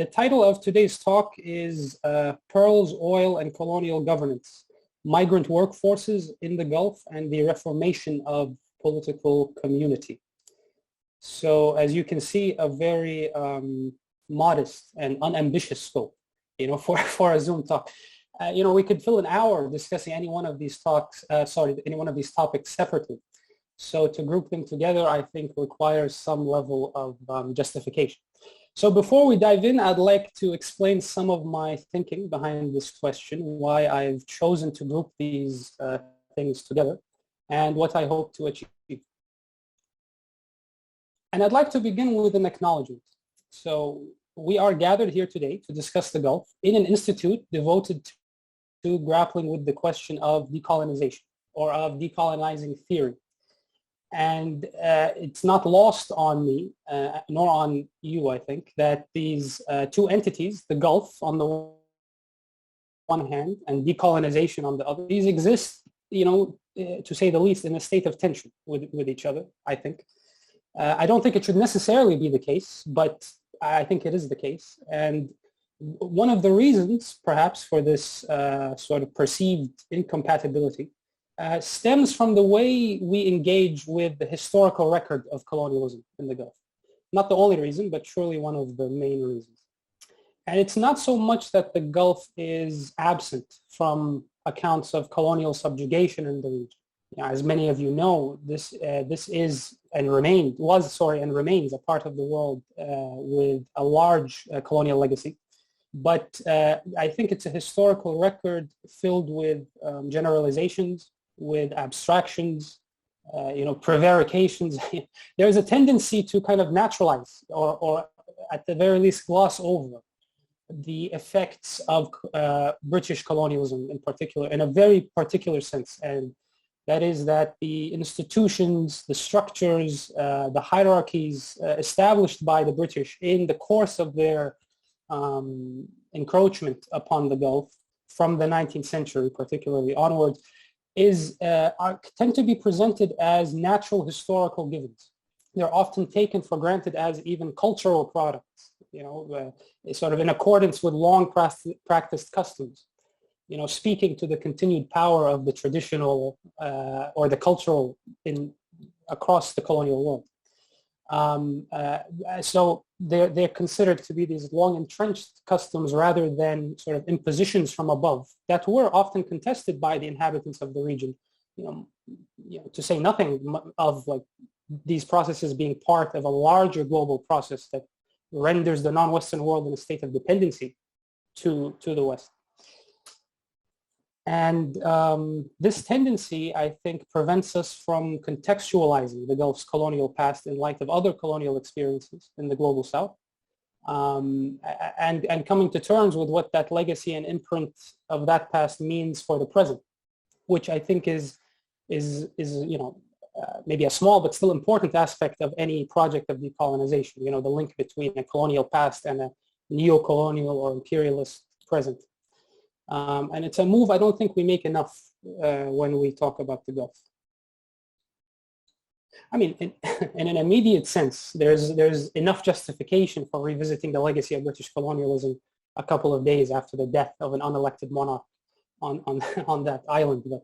The title of today's talk is Pearls, Oil, and Colonial Governance, Migrant Workforces in the Gulf and the Reformation of Political Community. So as you can see, a very modest and unambitious scope, for a Zoom talk. We could fill an hour discussing any one of these any one of these topics separately. So to group them together, I think requires some level of justification. So before we dive in, I'd like to explain some of my thinking behind this question, why I've chosen to group these things together, and what I hope to achieve. And I'd like to begin with an acknowledgement. So we are gathered here today to discuss the Gulf in an institute devoted to grappling with the question of decolonization or of decolonizing theory. And it's not lost on me, nor on you, I think, that these two entities, the Gulf on the one hand and decolonization on the other, these exist, to say the least, in a state of tension with each other, I think. I don't think it should necessarily be the case, but I think it is the case. And one of the reasons, perhaps, for this sort of perceived incompatibility stems from the way we engage with the historical record of colonialism in the Gulf. Not the only reason, but surely one of the main reasons. And it's not so much that the Gulf is absent from accounts of colonial subjugation in the region. As many of you know, this is and remains a part of the world with a large colonial legacy. But I think it's a historical record filled with generalizations, with abstractions, prevarications. There's a tendency to kind of naturalize or at the very least gloss over the effects of British colonialism in particular, in a very particular sense. And that is that the institutions, the structures, the hierarchies established by the British in the course of their encroachment upon the Gulf from the 19th century, particularly onwards, tend to be presented as natural historical givens. They're often taken for granted as even cultural products, sort of in accordance with long practiced customs, speaking to the continued power of the traditional or the cultural across the colonial world. So they're considered to be these long entrenched customs rather than sort of impositions from above that were often contested by the inhabitants of the region, to say nothing of like these processes being part of a larger global process that renders the non-Western world in a state of dependency to the West. And this tendency, I think, prevents us from contextualizing the Gulf's colonial past in light of other colonial experiences in the global South, and coming to terms with what that legacy and imprint of that past means for the present, which I think is maybe a small but still important aspect of any project of decolonization. The link between a colonial past and a neo-colonial or imperialist present. And it's a move I don't think we make enough when we talk about the Gulf. I mean, in an immediate sense, there's enough justification for revisiting the legacy of British colonialism a couple of days after the death of an unelected monarch on that island. But,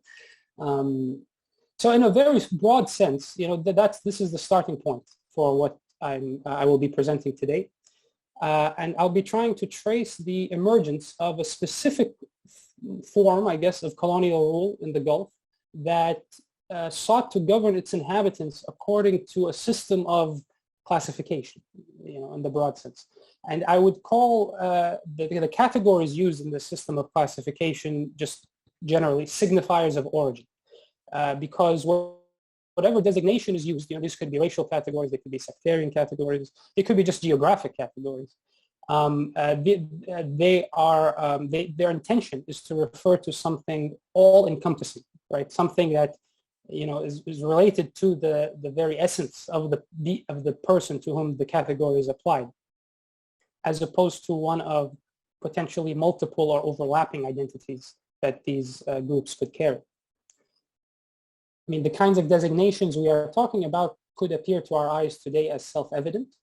so in a very broad sense, this is the starting point for what I will be presenting today. And I'll be trying to trace the emergence of a specific form, I guess, of colonial rule in the Gulf that sought to govern its inhabitants according to a system of classification, in the broad sense. And I would call the categories used in the system of classification just generally signifiers of origin, because whatever designation is used, these could be racial categories, they could be sectarian categories, they could be just geographic categories. Their intention is to refer to something all-encompassing, right? Something that is related to the very essence of the person to whom the category is applied, as opposed to one of potentially multiple or overlapping identities that these groups could carry. I mean, the kinds of designations we are talking about could appear to our eyes today as self-evident,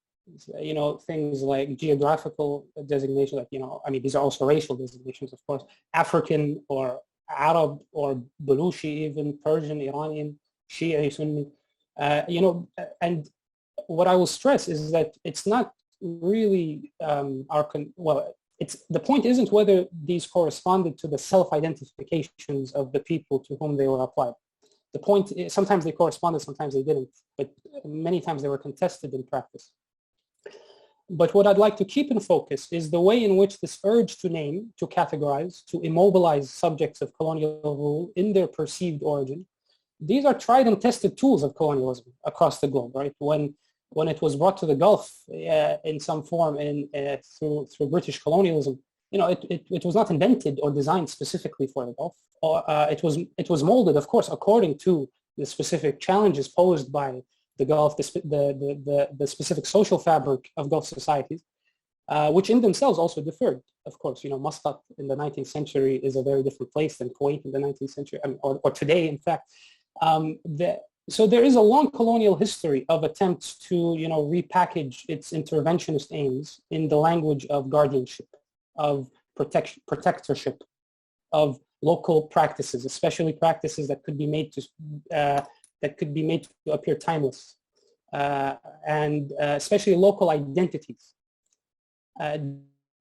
things like geographical designation, like, I mean, these are also racial designations, of course, African or Arab or Baluchi, even Persian, Iranian, Shia, Sunni, and what I will stress is that it's not really the point isn't whether these corresponded to the self-identifications of the people to whom they were applied. The point is sometimes they corresponded, sometimes they didn't, but many times they were contested in practice. But what I'd like to keep in focus is the way in which this urge to name, to categorize, to immobilize subjects of colonial rule in their perceived origin, these are tried and tested tools of colonialism across the globe, right? When it was brought to the Gulf in some form through British colonialism, it was not invented or designed specifically for the Gulf. It was molded, of course, according to the specific challenges posed by the Gulf, the specific social fabric of Gulf societies, which in themselves also differed. Of course, Muscat in the 19th century is a very different place than Kuwait in the 19th century, or today, in fact. So there is a long colonial history of attempts to, repackage its interventionist aims in the language of guardianship, of protectorship, of local practices, especially practices that could be made to appear timeless, and especially local identities.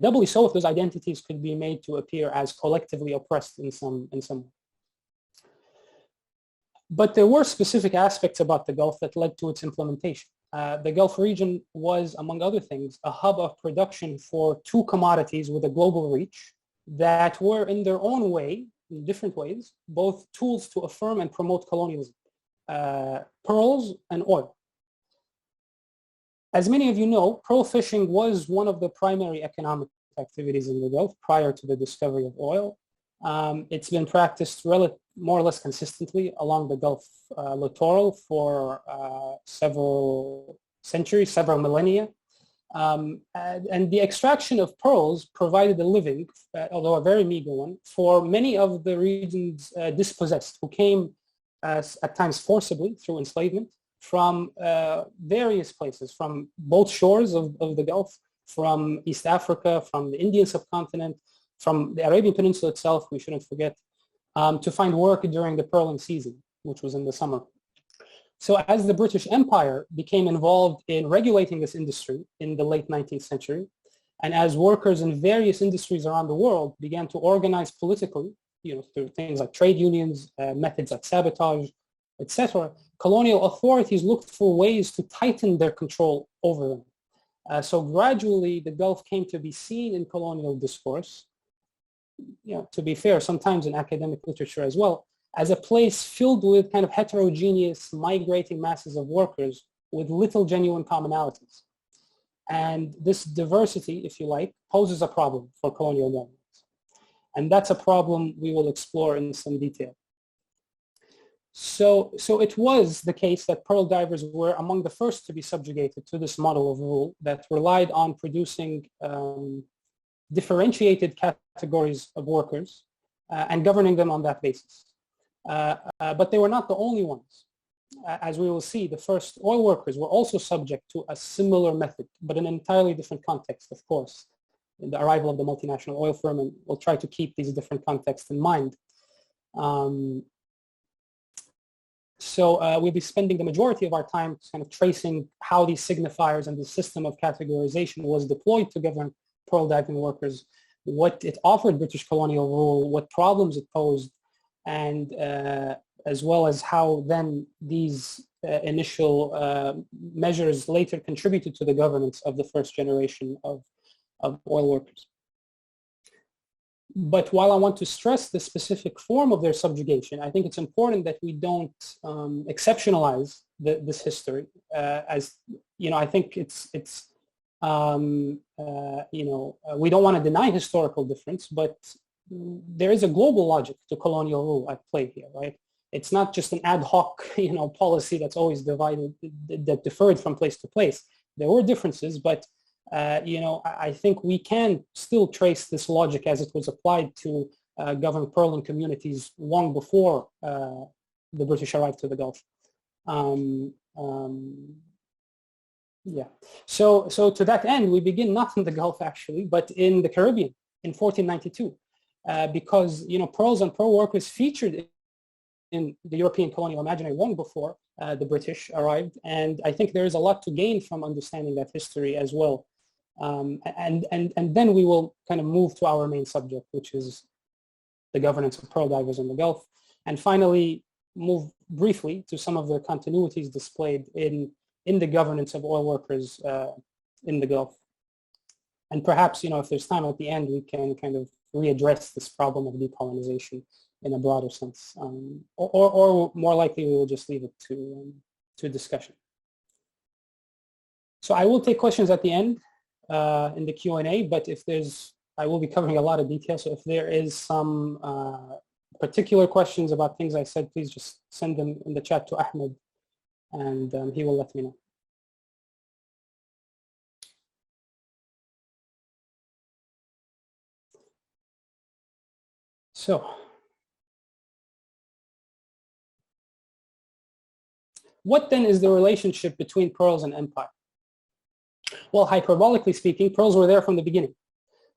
Doubly so if those identities could be made to appear as collectively oppressed in some way. But there were specific aspects about the Gulf that led to its implementation. The Gulf region was, among other things, a hub of production for two commodities with a global reach that were in their own way, in different ways, both tools to affirm and promote colonialism, pearls and oil. As many of you know, pearl fishing was one of the primary economic activities in the Gulf prior to the discovery of oil. It's been practiced more or less consistently along the Gulf littoral for several centuries, several millennia. And the extraction of pearls provided a living, although a very meager one, for many of the region's dispossessed who came at times forcibly through enslavement from various places, from both shores of the Gulf, from East Africa, from the Indian subcontinent, from the Arabian Peninsula itself, we shouldn't forget, to find work during the pearling season, which was in the summer. So as the British Empire became involved in regulating this industry in the late 19th century, and as workers in various industries around the world began to organize politically, through things like trade unions, methods like sabotage, etc., colonial authorities looked for ways to tighten their control over them. So gradually, the Gulf came to be seen in colonial discourse, to be fair, sometimes in academic literature as well, as a place filled with kind of heterogeneous migrating masses of workers with little genuine commonalities. And this diversity, if you like, poses a problem for colonial governments. And that's a problem we will explore in some detail. So it was the case that pearl divers were among the first to be subjugated to this model of rule that relied on producing differentiated categories of workers and governing them on that basis. But they were not the only ones. As we will see, the first oil workers were also subject to a similar method, but in an entirely different context, of course, in the arrival of the multinational oil firm, and we'll try to keep these different contexts in mind. So we'll be spending the majority of our time kind of tracing how these signifiers and the system of categorization was deployed to govern pearl diving workers, what it offered British colonial rule, what problems it posed, and as well as how then these initial measures later contributed to the governance of the first generation of oil workers. But while I want to stress the specific form of their subjugation, I think it's important that we don't exceptionalize this history. I think we don't want to deny historical difference, but there is a global logic to colonial rule at play here, right? It's not just an ad hoc, policy that's always that differed from place to place. There were differences, but I think we can still trace this logic as it was applied to govern pearling communities long before the British arrived to the Gulf. Yeah. So to that end, we begin not in the Gulf actually, but in the Caribbean in 1492, because pearls and pearl workers featured in the European colonial imaginary long before the British arrived, and I think there is a lot to gain from understanding that history as well. And then we will kind of move to our main subject, which is the governance of pearl divers in the Gulf, and finally move briefly to some of the continuities displayed in the governance of oil workers in the Gulf. And perhaps, if there's time at the end, we can kind of readdress this problem of decolonization in a broader sense. Or more likely, we will just leave it to discussion. So I will take questions at the end in the Q&A, but I will be covering a lot of detail. So if there is some particular questions about things I said, please just send them in the chat to Ahmed, and he will let me know. So, what then is the relationship between pearls and empire? Well, hyperbolically speaking, pearls were there from the beginning,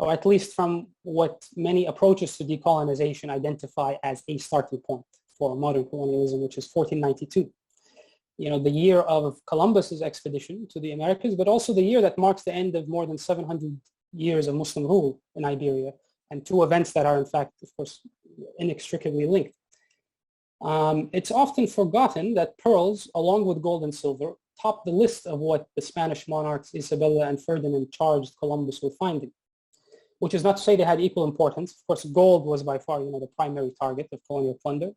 or at least from what many approaches to decolonization identify as a starting point for modern colonialism, which is 1492. The year of Columbus's expedition to the Americas, but also the year that marks the end of more than 700 years of Muslim rule in Iberia, and two events that are, in fact, of course, inextricably linked. It's often forgotten that pearls, along with gold and silver, top the list of what the Spanish monarchs Isabella and Ferdinand charged Columbus with finding, which is not to say they had equal importance. Of course, gold was by far, the primary target of colonial plunder.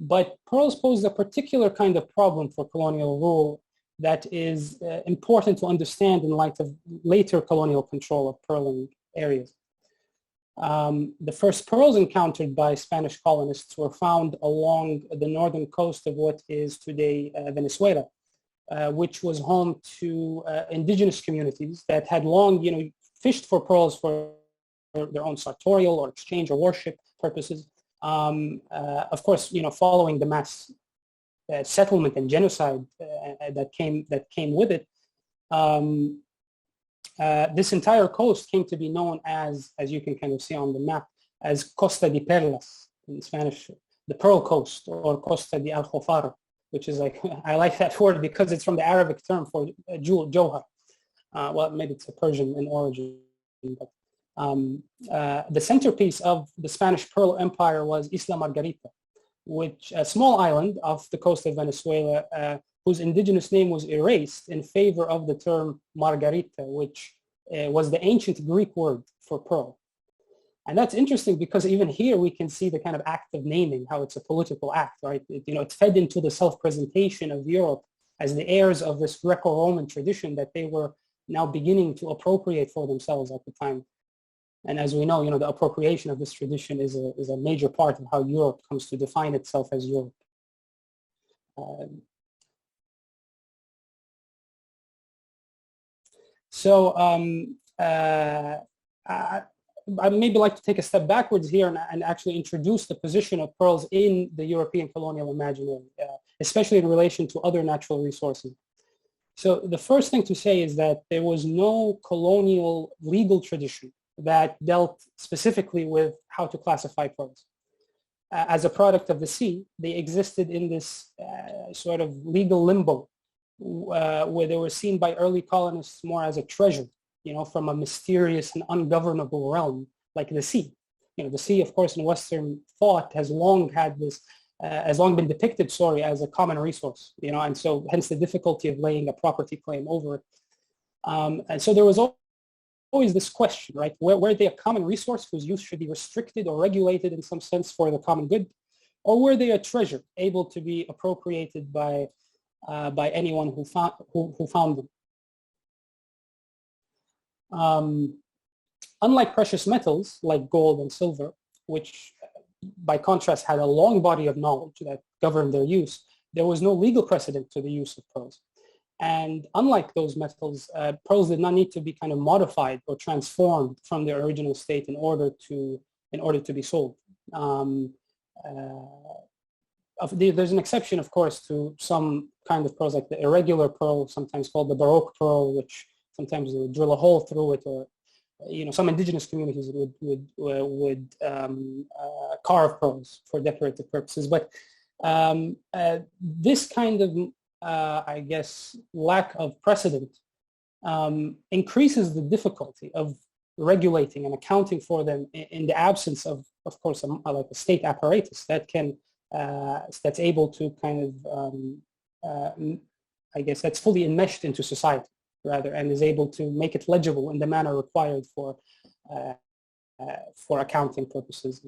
But pearls posed a particular kind of problem for colonial rule that is important to understand in light of later colonial control of pearling areas. The first pearls encountered by Spanish colonists were found along the northern coast of what is today Venezuela, which was home to indigenous communities that had long, fished for pearls for their own sartorial or exchange or worship purposes. Of course, following the mass settlement and genocide that came with it, this entire coast came to be known as you can kind of see on the map, as Costa de Perlas in Spanish, the Pearl Coast, or Costa de Al-Khofar, which is I like that word because it's from the Arabic term for jewel, johar. Well, maybe it's a Persian in origin, but the centerpiece of the Spanish Pearl Empire was Isla Margarita, which a small island off the coast of Venezuela, whose indigenous name was erased in favor of the term Margarita, which was the ancient Greek word for pearl. And that's interesting because even here we can see the kind of act of naming, how it's a political act, right? It fed into the self-presentation of Europe as the heirs of this Greco-Roman tradition that they were now beginning to appropriate for themselves at the time. And as we know, the appropriation of this tradition is a major part of how Europe comes to define itself as Europe. I maybe like to take a step backwards here and actually introduce the position of pearls in the European colonial imaginary, especially in relation to other natural resources. So the first thing to say is that there was no colonial legal tradition that dealt specifically with how to classify pearls. As a product of the sea, they existed in this sort of legal limbo where they were seen by early colonists more as a treasure, from a mysterious and ungovernable realm like the sea. The sea, of course, in Western thought has long been depicted, as a common resource, and so hence the difficulty of laying a property claim over it. And so there was always this question, right? Were they a common resource whose use should be restricted or regulated in some sense for the common good? Or were they a treasure able to be appropriated by anyone who found them? Unlike precious metals like gold and silver, which by contrast had a long body of knowledge that governed their use, there was no legal precedent to the use of pearls. And unlike those metals, pearls did not need to be kind of modified or transformed from their original state in order to be sold. there's an exception, of course, to some kind of pearls, like the irregular pearl, sometimes called the Baroque pearl, which sometimes they would drill a hole through it, or some indigenous communities would carve pearls for decorative purposes. But this kind of, I guess, lack of precedent increases the difficulty of regulating and accounting for them in the absence of course, like a state apparatus that can that's able to kind of, I guess, that's fully enmeshed into society, rather, and is able to make it legible in the manner required for accounting purposes.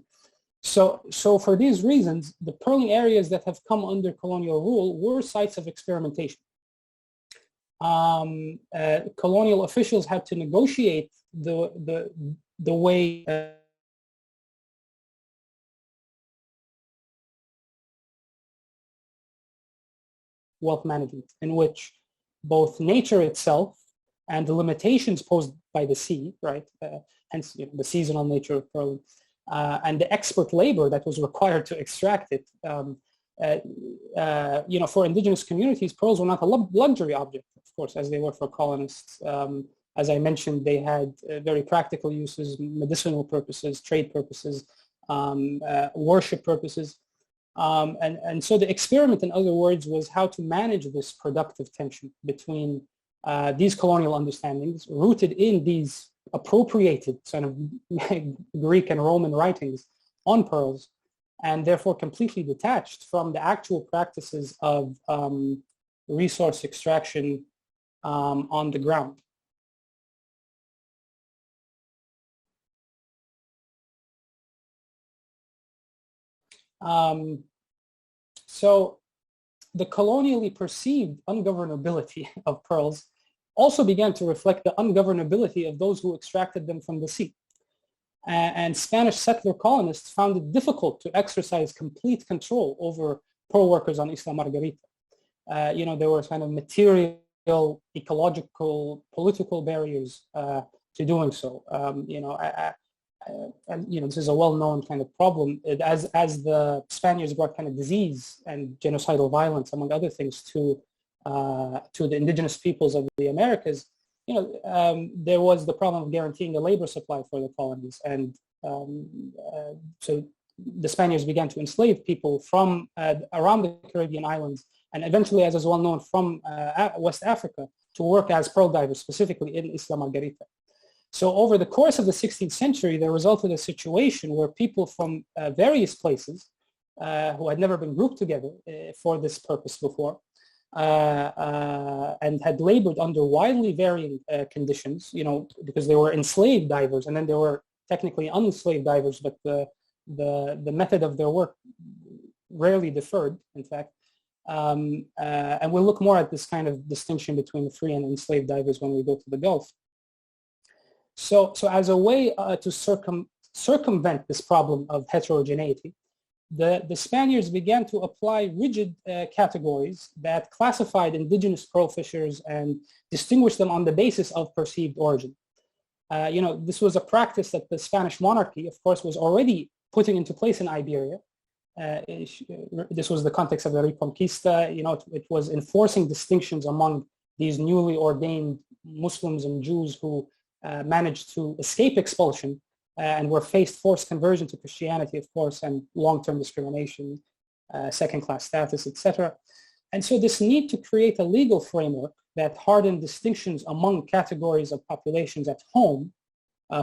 So for these reasons, the pearling areas that have come under colonial rule were sites of experimentation. Colonial officials had to negotiate the way wealth management, in which both nature itself and the limitations posed by the sea, right? Hence, the seasonal nature of pearling, and the expert labor that was required to extract it. For indigenous communities, pearls were not a luxury object, of course, as they were for colonists. As I mentioned, they had very practical uses, medicinal purposes, trade purposes, worship purposes. And so the experiment, in other words, was how to manage this productive tension between these colonial understandings rooted in these appropriated sort of Greek and Roman writings on pearls, and therefore completely detached from the actual practices of resource extraction on the ground. So the colonially perceived ungovernability of pearls also began to reflect the ungovernability of those who extracted them from the sea. And Spanish settler colonists found it difficult to exercise complete control over pearl workers on Isla Margarita. There were kind of material, ecological, political barriers to doing so. This is a well-known kind of problem as the Spaniards brought kind of disease and genocidal violence, among other things, to the indigenous peoples of the Americas. There was the problem of guaranteeing a labor supply for the colonies, and so the Spaniards began to enslave people from around the Caribbean islands, and eventually, as is well known, from West Africa, to work as pearl divers, specifically in Isla Margarita. So over the course of the 16th century, there resulted a situation where people from various places who had never been grouped together for this purpose before and had labored under widely varying conditions, because they were enslaved divers, and then there were technically unenslaved divers, but the method of their work rarely differed, in fact. And we'll look more at this kind of distinction between the free and enslaved divers when we go to the Gulf. So as a way to circumvent this problem of heterogeneity, the Spaniards began to apply rigid categories that classified indigenous pearl fishers and distinguished them on the basis of perceived origin. This was a practice that the Spanish monarchy, of course, was already putting into place in Iberia. This was the context of the Reconquista. It was enforcing distinctions among these newly ordained Muslims and Jews who managed to escape expulsion and were faced forced conversion to Christianity, of course, and long-term discrimination, second-class status, etc. And so this need to create a legal framework that hardened distinctions among categories of populations at home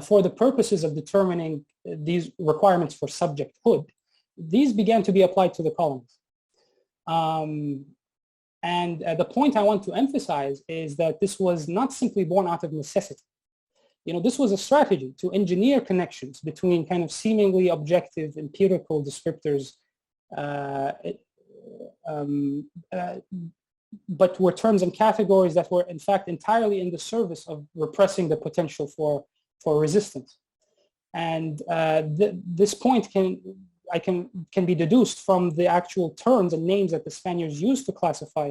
for the purposes of determining these requirements for subjecthood, these began to be applied to the colonies. And the point I want to emphasize is that this was not simply born out of necessity. This was a strategy to engineer connections between kind of seemingly objective empirical descriptors, but were terms and categories that were in fact entirely in the service of repressing the potential for resistance. And this point can be deduced from the actual terms and names that the Spaniards used to classify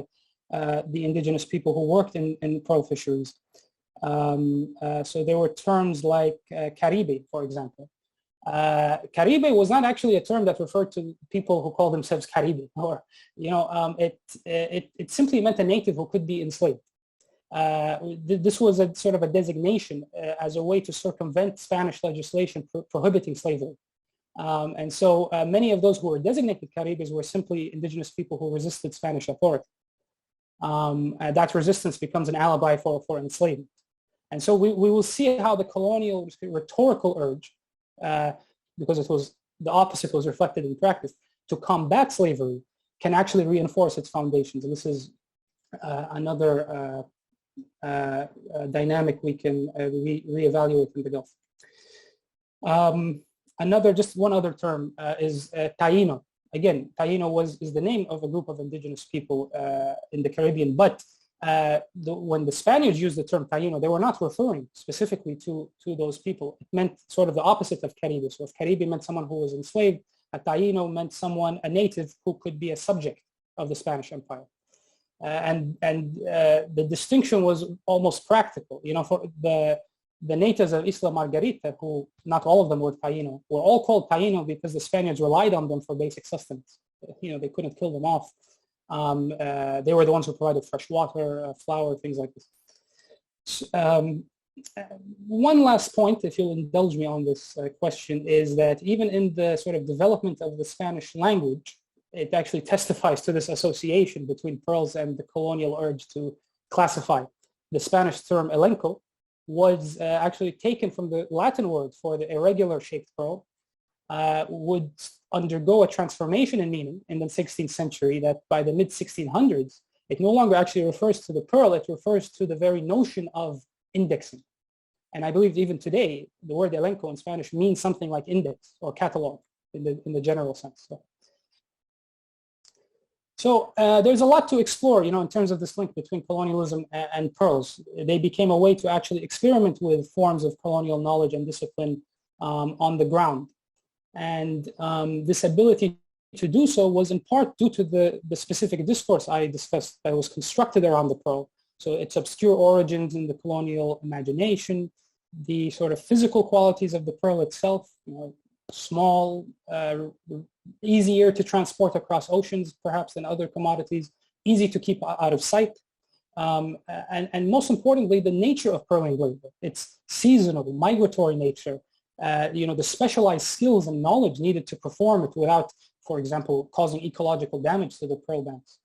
the indigenous people who worked in pearl fisheries. So there were terms like Caribe, for example, Caribe was not actually a term that referred to people who call themselves Caribe, or it simply meant a native who could be enslaved. This was a sort of a designation as a way to circumvent Spanish legislation prohibiting slavery. And so many of those who were designated Caribes were simply indigenous people who resisted Spanish authority. That resistance becomes an alibi for enslavement. And so we will see how the colonial rhetorical urge, because it was the opposite was reflected in practice, to combat slavery can actually reinforce its foundations. And this is another dynamic we can reevaluate in the Gulf. Just one other term is Taino. Again, Taino is the name of a group of indigenous people in the Caribbean, but when the Spaniards used the term Taino, they were not referring specifically to those people. It meant sort of the opposite of Caribe. So if Caribe meant someone who was enslaved, a Taino meant a native who could be a subject of the Spanish Empire. The distinction was almost practical. For the natives of Isla Margarita, who not all of them were Taino, were all called Taino because the Spaniards relied on them for basic sustenance. They couldn't kill them off. They were the ones who provided fresh water, flour, things like this. One last point, if you'll indulge me on this question, is that even in the sort of development of the Spanish language, it actually testifies to this association between pearls and the colonial urge to classify. The Spanish term elenco was actually taken from the Latin word for the irregular shaped pearl, would undergo a transformation in meaning in the 16th century, that by the mid-1600s, it no longer actually refers to the pearl, it refers to the very notion of indexing. And I believe even today, the word elenco in Spanish means something like index or catalog in the general sense. So there's a lot to explore, in terms of this link between colonialism and pearls. They became a way to actually experiment with forms of colonial knowledge and discipline on the ground. And this ability to do so was in part due to the specific discourse I discussed that was constructed around the pearl. So its obscure origins in the colonial imagination, the sort of physical qualities of the pearl itself, small, easier to transport across oceans perhaps than other commodities, easy to keep out of sight. And most importantly, the nature of pearling labor, its seasonal, migratory nature, the specialized skills and knowledge needed to perform it without, for example, causing ecological damage to the pearl banks.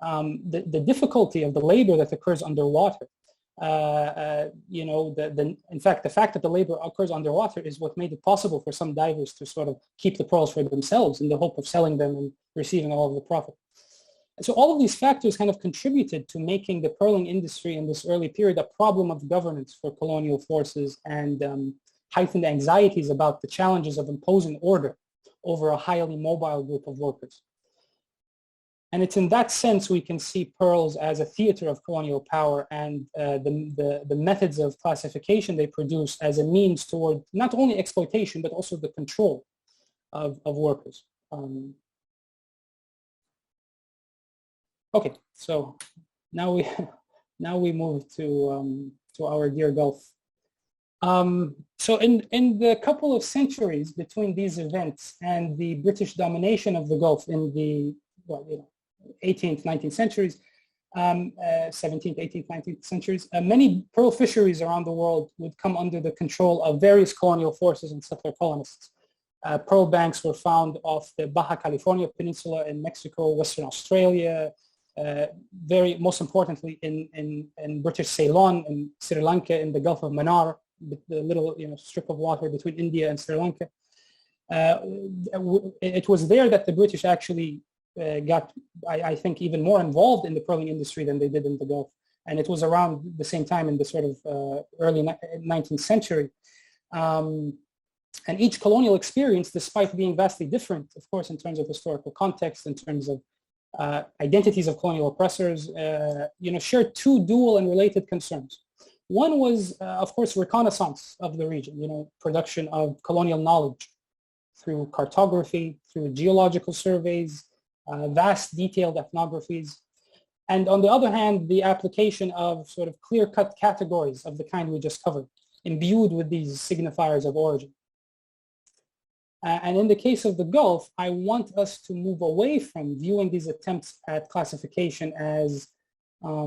The difficulty of the labor that occurs underwater. In fact, the fact that the labor occurs underwater is what made it possible for some divers to sort of keep the pearls for themselves in the hope of selling them and receiving all of the profit. So all of these factors kind of contributed to making the pearling industry in this early period a problem of governance for colonial forces and heightened anxieties about the challenges of imposing order over a highly mobile group of workers. And it's in that sense we can see pearls as a theater of colonial power and the methods of classification they produce as a means toward not only exploitation, but also the control of workers. Okay, so now we move to our dear Gulf. So in the couple of centuries between these events and the British domination of the Gulf in the 18th, 19th centuries, 17th, 18th, 19th centuries, many pearl fisheries around the world would come under the control of various colonial forces and settler colonists. Pearl banks were found off the Baja California Peninsula in Mexico, Western Australia, most importantly in British Ceylon and Sri Lanka in the Gulf of Mannar, the little strip of water between India and Sri Lanka. It was there that the British actually got, I think, even more involved in the pearling industry than they did in the Gulf. And it was around the same time in the sort of early 19th century. And each colonial experience, despite being vastly different, of course, in terms of historical context, in terms of identities of colonial oppressors, shared two dual and related concerns. One was, of course, reconnaissance of the region, production of colonial knowledge through cartography, through geological surveys, vast detailed ethnographies. And on the other hand, the application of sort of clear-cut categories of the kind we just covered, imbued with these signifiers of origin. And in the case of the Gulf, I want us to move away from viewing these attempts at classification as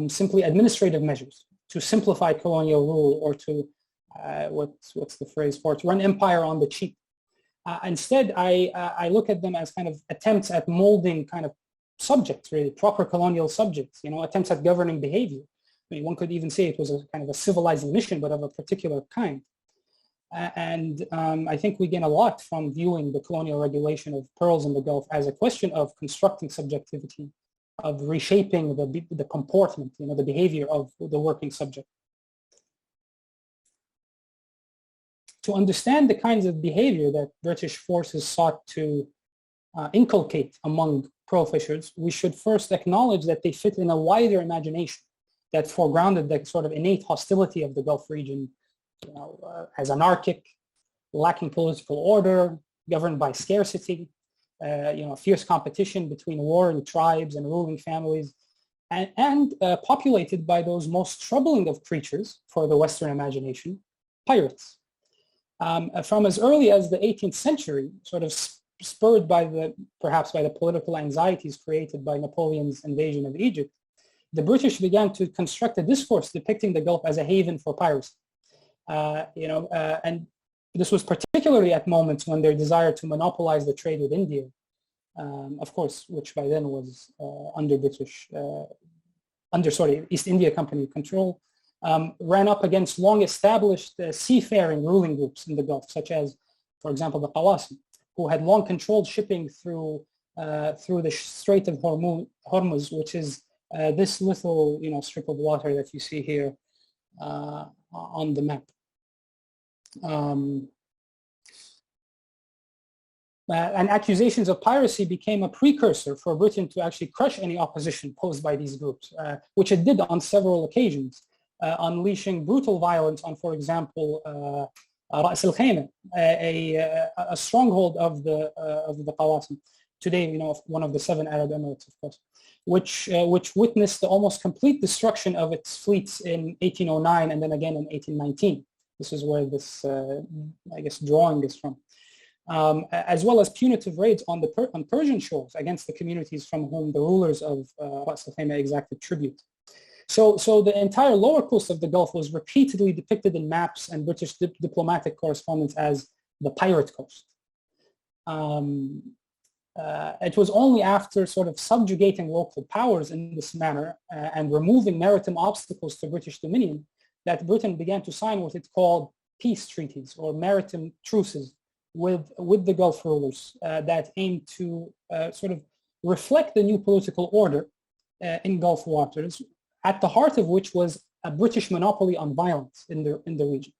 simply administrative measures to simplify colonial rule or to, what's the phrase for it, to run empire on the cheap. Instead, I look at them as kind of attempts at molding kind of subjects, really, proper colonial subjects, attempts at governing behavior. I mean, one could even say it was a kind of a civilizing mission, but of a particular kind. And I think we gain a lot from viewing the colonial regulation of pearls in the Gulf as a question of constructing subjectivity, of reshaping the comportment, the behavior of the working subject. To understand the kinds of behavior that British forces sought to inculcate among pearl fishers, we should first acknowledge that they fit in a wider imagination that foregrounded the sort of innate hostility of the Gulf region as anarchic, lacking political order, governed by scarcity, fierce competition between warring tribes and ruling families, and populated by those most troubling of creatures for the Western imagination, pirates. From as early as the 18th century, sort of spurred perhaps by the political anxieties created by Napoleon's invasion of Egypt, the British began to construct a discourse depicting the Gulf as a haven for piracy. And this was particularly at moments when their desire to monopolize the trade with India, of course, which by then was under East India Company control, ran up against long-established seafaring ruling groups in the Gulf, such as, for example, the Qawasim, who had long controlled shipping through the Strait of Hormuz, which is this little, strip of water that you see here on the map. And accusations of piracy became a precursor for Britain to actually crush any opposition posed by these groups, which it did on several occasions, unleashing brutal violence on, for example, Ras Al Khaimah, a stronghold of the Qawasim, today, one of the 7 Arab Emirates, of course, which witnessed the almost complete destruction of its fleets in 1809 and then again in 1819. This is where this, drawing is from. As well as punitive raids on Persian shores against the communities from whom the rulers of Ras Al Khaimah exacted tribute. So the entire lower coast of the Gulf was repeatedly depicted in maps and British diplomatic correspondence as the pirate coast. It was only after sort of subjugating local powers in this manner and removing maritime obstacles to British dominion that Britain began to sign what it called peace treaties or maritime truces with the Gulf rulers that aimed to sort of reflect the new political order in Gulf waters, at the heart of which was a British monopoly on violence in the region.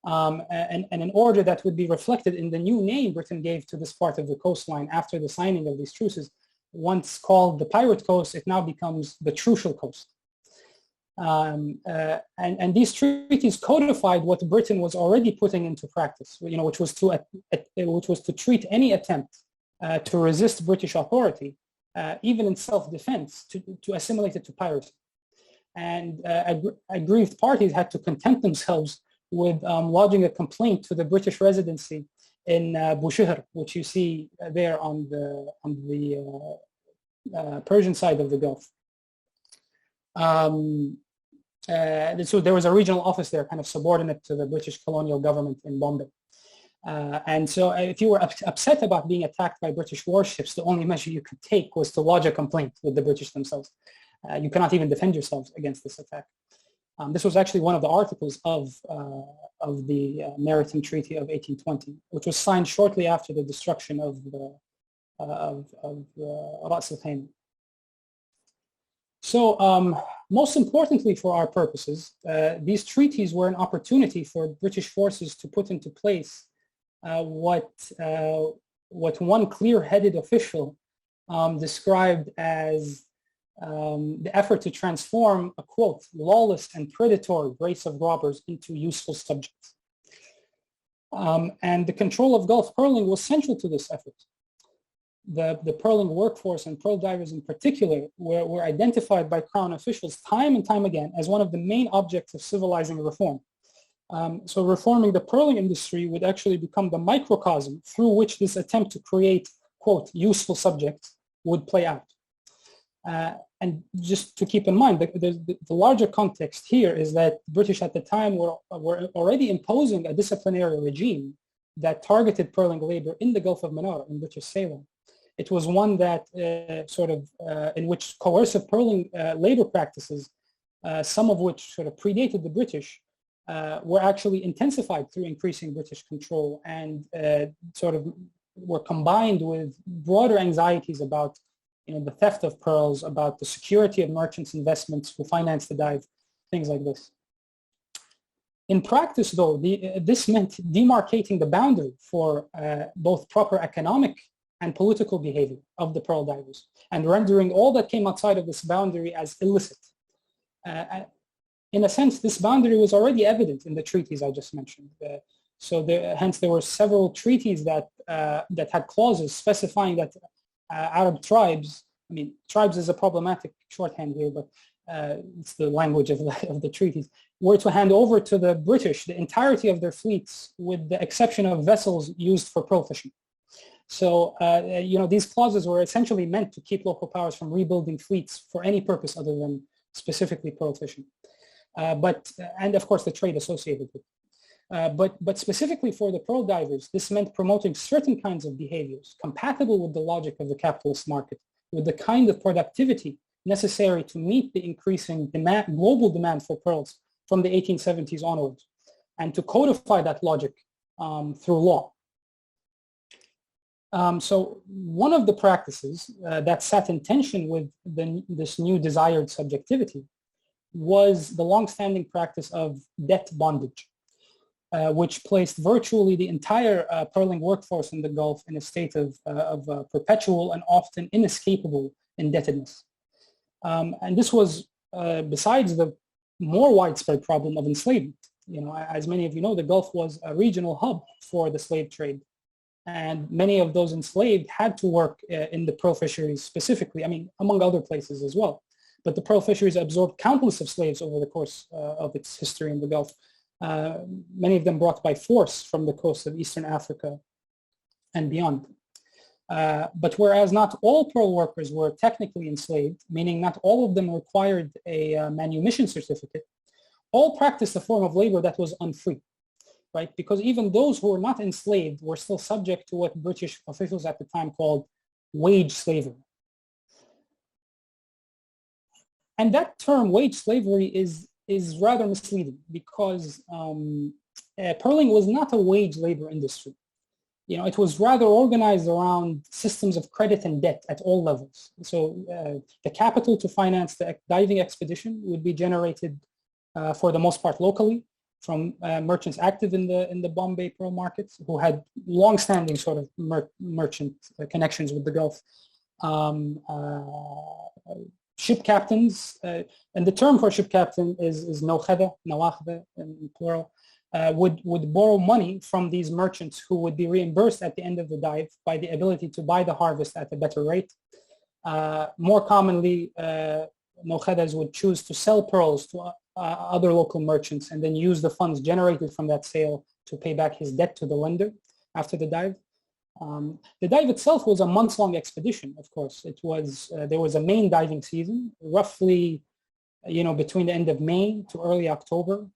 And an order that would be reflected in the new name Britain gave to this part of the coastline after the signing of these truces. Once called the Pirate Coast, it now becomes the Trucial Coast. And these treaties codified what Britain was already putting into practice, which was to treat any attempt to resist British authority, even in self-defense, to assimilate it to piracy. And aggrieved parties had to content themselves with lodging a complaint to the British residency in Bushehr, which you see there on the Persian side of the Gulf. So there was a regional office there, kind of subordinate to the British colonial government in Bombay. And so if you were upset about being attacked by British warships, the only measure you could take was to lodge a complaint with the British themselves. You cannot even defend yourselves against this attack. This was actually one of the articles of the Maritime Treaty of 1820, which was signed shortly after the destruction of Ras Al Khaimah. So most importantly for our purposes, these treaties were an opportunity for British forces to put into place what one clear-headed official described as the effort to transform a, quote, lawless and predatory race of robbers into useful subjects. And the control of Gulf pearling was central to this effort. The pearling workforce and pearl divers in particular were identified by Crown officials time and time again as one of the main objects of civilizing reform. So reforming the pearling industry would actually become the microcosm through which this attempt to create, quote, useful subjects would play out. And just to keep in mind, the larger context here is that the British at the time were already imposing a disciplinary regime that targeted pearling labor in the Gulf of Manara, in British Ceylon. It was one that in which coercive pearling labor practices, some of which sort of predated the British, were actually intensified through increasing British control and sort of were combined with broader anxieties about the theft of pearls, about the security of merchants' investments who finance the dive, things like this. In practice, though, this meant demarcating the boundary for both proper economic and political behavior of the pearl divers, and rendering all that came outside of this boundary as illicit. In a sense, this boundary was already evident in the treaties I just mentioned. Hence, there were several treaties that had clauses specifying that Arab tribes, tribes is a problematic shorthand here, but it's the language of the treaties, were to hand over to the British the entirety of their fleets with the exception of vessels used for pearl fishing. So, these clauses were essentially meant to keep local powers from rebuilding fleets for any purpose other than specifically pearl fishing. And of course the trade associated with it. But specifically for the pearl divers, this meant promoting certain kinds of behaviors compatible with the logic of the capitalist market, with the kind of productivity necessary to meet the increasing global demand for pearls from the 1870s onwards, and to codify that logic through law. So one of the practices that sat in tension with this new desired subjectivity was the long-standing practice of debt bondage, which placed virtually the entire pearling workforce in the Gulf in a state of perpetual and often inescapable indebtedness. And this was besides the more widespread problem of enslavement. As many of you know, the Gulf was a regional hub for the slave trade. And many of those enslaved had to work in the pearl fisheries specifically, among other places as well. But the pearl fisheries absorbed countless of slaves over the course of its history in the Gulf, many of them brought by force from the coast of Eastern Africa and beyond. But whereas not all pearl workers were technically enslaved, meaning not all of them required a manumission certificate, all practiced a form of labor that was unfree. Right? Because even those who were not enslaved were still subject to what British officials at the time called wage slavery. And that term, wage slavery, is rather misleading because pearling was not a wage labor industry. It was rather organized around systems of credit and debt at all levels. So the capital to finance the diving expedition would be generated for the most part locally, from merchants active in the Bombay pearl markets who had long-standing sort of merchant connections with the Gulf. Ship captains, and the term for ship captain is nawkhada in plural, would borrow money from these merchants who would be reimbursed at the end of the dive by the ability to buy the harvest at a better rate. More commonly, nawkhadas would choose to sell pearls to other local merchants and then use the funds generated from that sale to pay back his debt to the lender after the dive. The dive itself was a months-long expedition, of course. There was a main diving season, roughly, between the end of May to early October,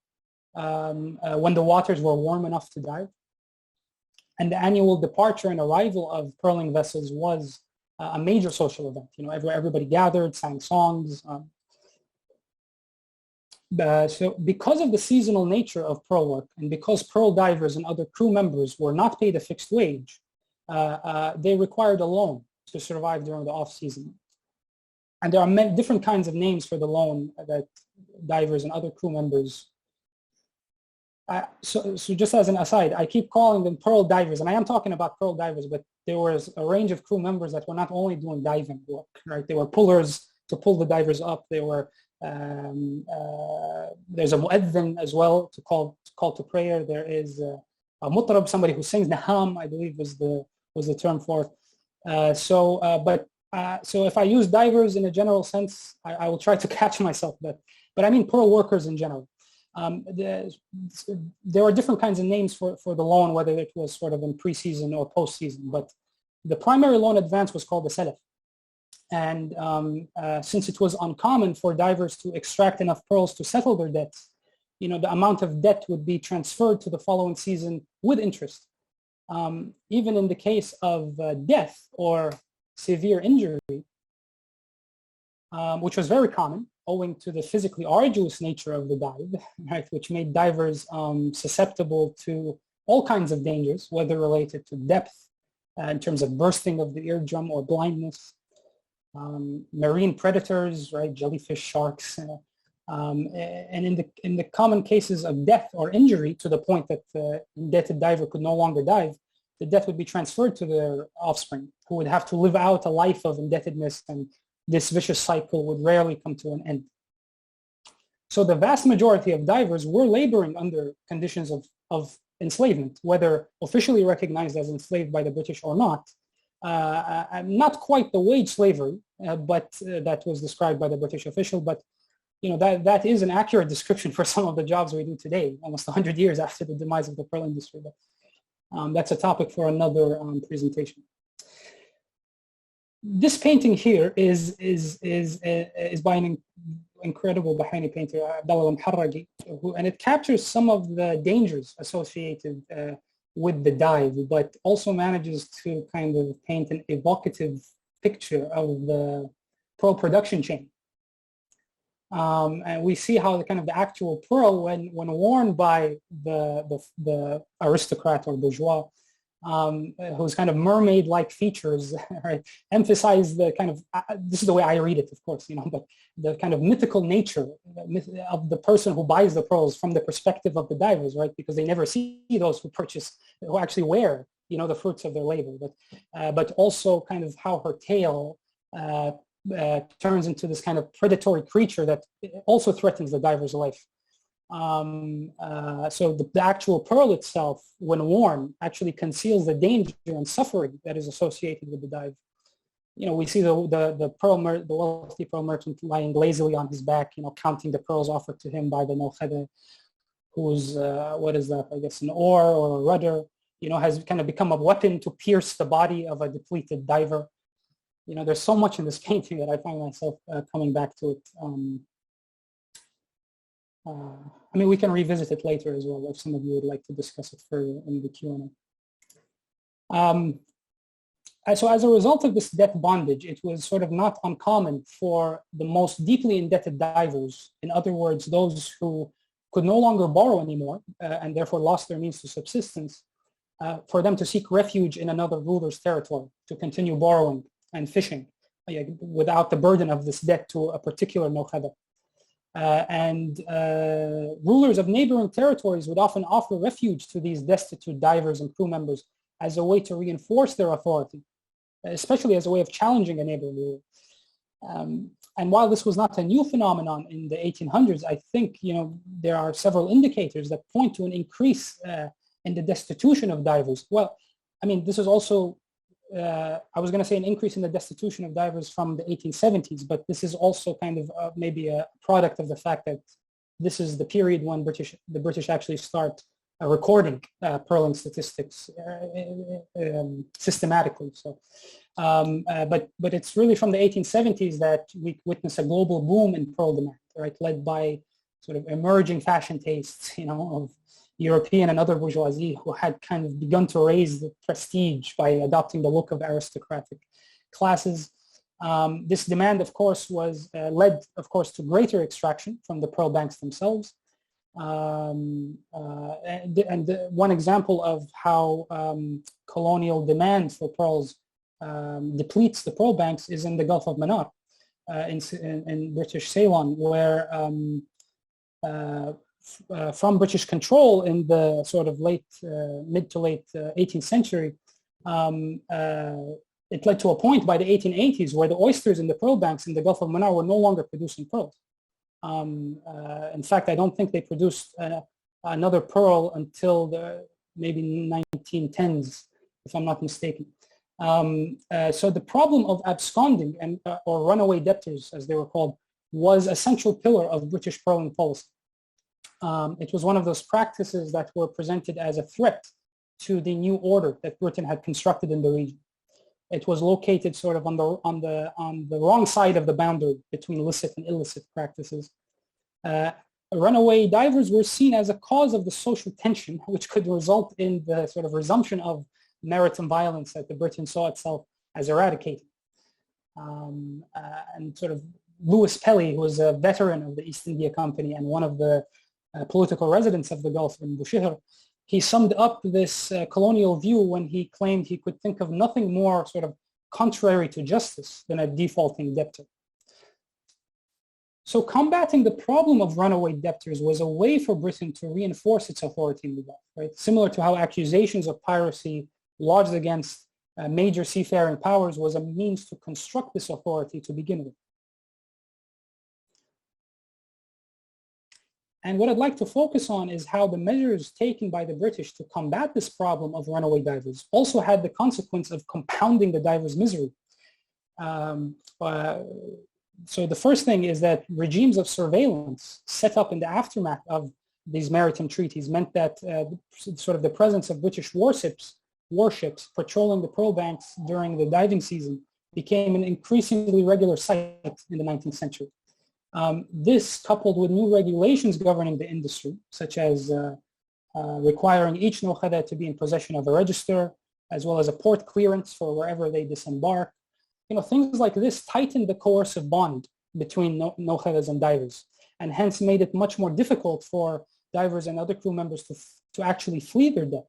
when the waters were warm enough to dive. And the annual departure and arrival of pearling vessels was a major social event. Everybody gathered, sang songs. So because of the seasonal nature of pearl work, and because pearl divers and other crew members were not paid a fixed wage, they required a loan to survive during the off-season. And there are many different kinds of names for the loan that divers and other crew members. So just as an aside, I keep calling them pearl divers, and I am talking about pearl divers, but there was a range of crew members that were not only doing diving work, right? They were pullers to pull the divers up. They were there's a mu'adhin as well to call to prayer. There is a mutarab, somebody who sings naham, I believe was the term for it. So if I use divers in a general sense, I will try to catch myself, but I mean pearl workers in general. There are different kinds of names for the loan, whether it was sort of in pre-season or post-season, but the primary loan advance was called the salaf. And since it was uncommon for divers to extract enough pearls to settle their debts, the amount of debt would be transferred to the following season with interest. Even in the case of death or severe injury, which was very common owing to the physically arduous nature of the dive, right, which made divers susceptible to all kinds of dangers, whether related to depth, in terms of bursting of the eardrum or blindness, marine predators, right, jellyfish, sharks, and in the common cases of death or injury to the point that the indebted diver could no longer dive, the debt would be transferred to their offspring, who would have to live out a life of indebtedness, and this vicious cycle would rarely come to an end. So the vast majority of divers were laboring under conditions of enslavement, whether officially recognized as enslaved by the British or not. Not quite the wage slavery, but that was described by the British official, but that is an accurate description for some of the jobs we do today, almost 100 years after the demise of the pearl industry. But that's a topic for another presentation. This painting here is by an incredible Bahraini painter, Abdullah al-Muharragi, and it captures some of the dangers associated with the dive, but also manages to kind of paint an evocative picture of the pearl production chain. And we see how the actual pearl, when worn by the aristocrat or bourgeois, whose kind of mermaid-like features, right, emphasize the kind of, this is the way I read it, of course, but the kind of mythical nature of the person who buys the pearls from the perspective of the divers, right, because they never see those who actually wear, the fruits of their labor, but also kind of how her tail turns into this kind of predatory creature that also threatens the diver's life. So the actual pearl itself, when worn, actually conceals the danger and suffering that is associated with the dive. We see the wealthy pearl merchant lying lazily on his back, counting the pearls offered to him by the Nalkhada, who's, what is that, I guess an oar or a rudder, has kind of become a weapon to pierce the body of a depleted diver. There's so much in this painting that I find myself coming back to it. We can revisit it later as well if some of you would like to discuss it further in the Q&A. So as a result of this debt bondage, it was sort of not uncommon for the most deeply indebted divers, in other words, those who could no longer borrow anymore and therefore lost their means to subsistence, for them to seek refuge in another ruler's territory to continue borrowing and fishing without the burden of this debt to a particular Nalkhada. And rulers of neighboring territories would often offer refuge to these destitute divers and crew members as a way to reinforce their authority, especially as a way of challenging a neighboring ruler. And while this was not a new phenomenon in the 1800s, I think there are several indicators that point to an increase in the destitution of divers. Well, this is also I was going to say an increase in the destitution of divers from the 1870s, but this is also kind of maybe a product of the fact that this is the period when the British actually start recording pearling statistics systematically. So, but it's really from the 1870s that we witness a global boom in pearl demand, right, led by sort of emerging fashion tastes, of European and other bourgeoisie who had kind of begun to raise the prestige by adopting the look of aristocratic classes. This demand, of course, was led, of course, to greater extraction from the pearl banks themselves. And one example of how colonial demand for pearls depletes the pearl banks is in the Gulf of Mannar in British Ceylon, where from British control in the sort of mid to late 18th century, it led to a point by the 1880s where the oysters in the pearl banks in the Gulf of Mannar were no longer producing pearls. In fact, I don't think they produced another pearl until maybe 1910s, if I'm not mistaken. So the problem of absconding or runaway debtors, as they were called, was a central pillar of British pearling policy. It was one of those practices that were presented as a threat to the new order that Britain had constructed in the region. It was located sort of on the wrong side of the boundary between licit and illicit practices. Runaway divers were seen as a cause of the social tension, which could result in the sort of resumption of maritime violence that the Britain saw itself as eradicating. And sort of Lewis Pelly, who was a veteran of the East India Company and one of the political residents of the Gulf in Bushehr, he summed up this colonial view when he claimed he could think of nothing more sort of contrary to justice than a defaulting debtor. So combating the problem of runaway debtors was a way for Britain to reinforce its authority in the Gulf, right? Similar to how accusations of piracy lodged against major seafaring powers was a means to construct this authority to begin with. And what I'd like to focus on is how the measures taken by the British to combat this problem of runaway divers also had the consequence of compounding the divers' misery. So the first thing is that regimes of surveillance set up in the aftermath of these maritime treaties meant that sort of the presence of British warships patrolling the pearl banks during the diving season became an increasingly regular sight in the 19th century. This, coupled with new regulations governing the industry, such as requiring each nokhada to be in possession of a register, as well as a port clearance for wherever they disembark, things like this tightened the coercive bond between nokhadas and divers, and hence made it much more difficult for divers and other crew members to actually flee their debt.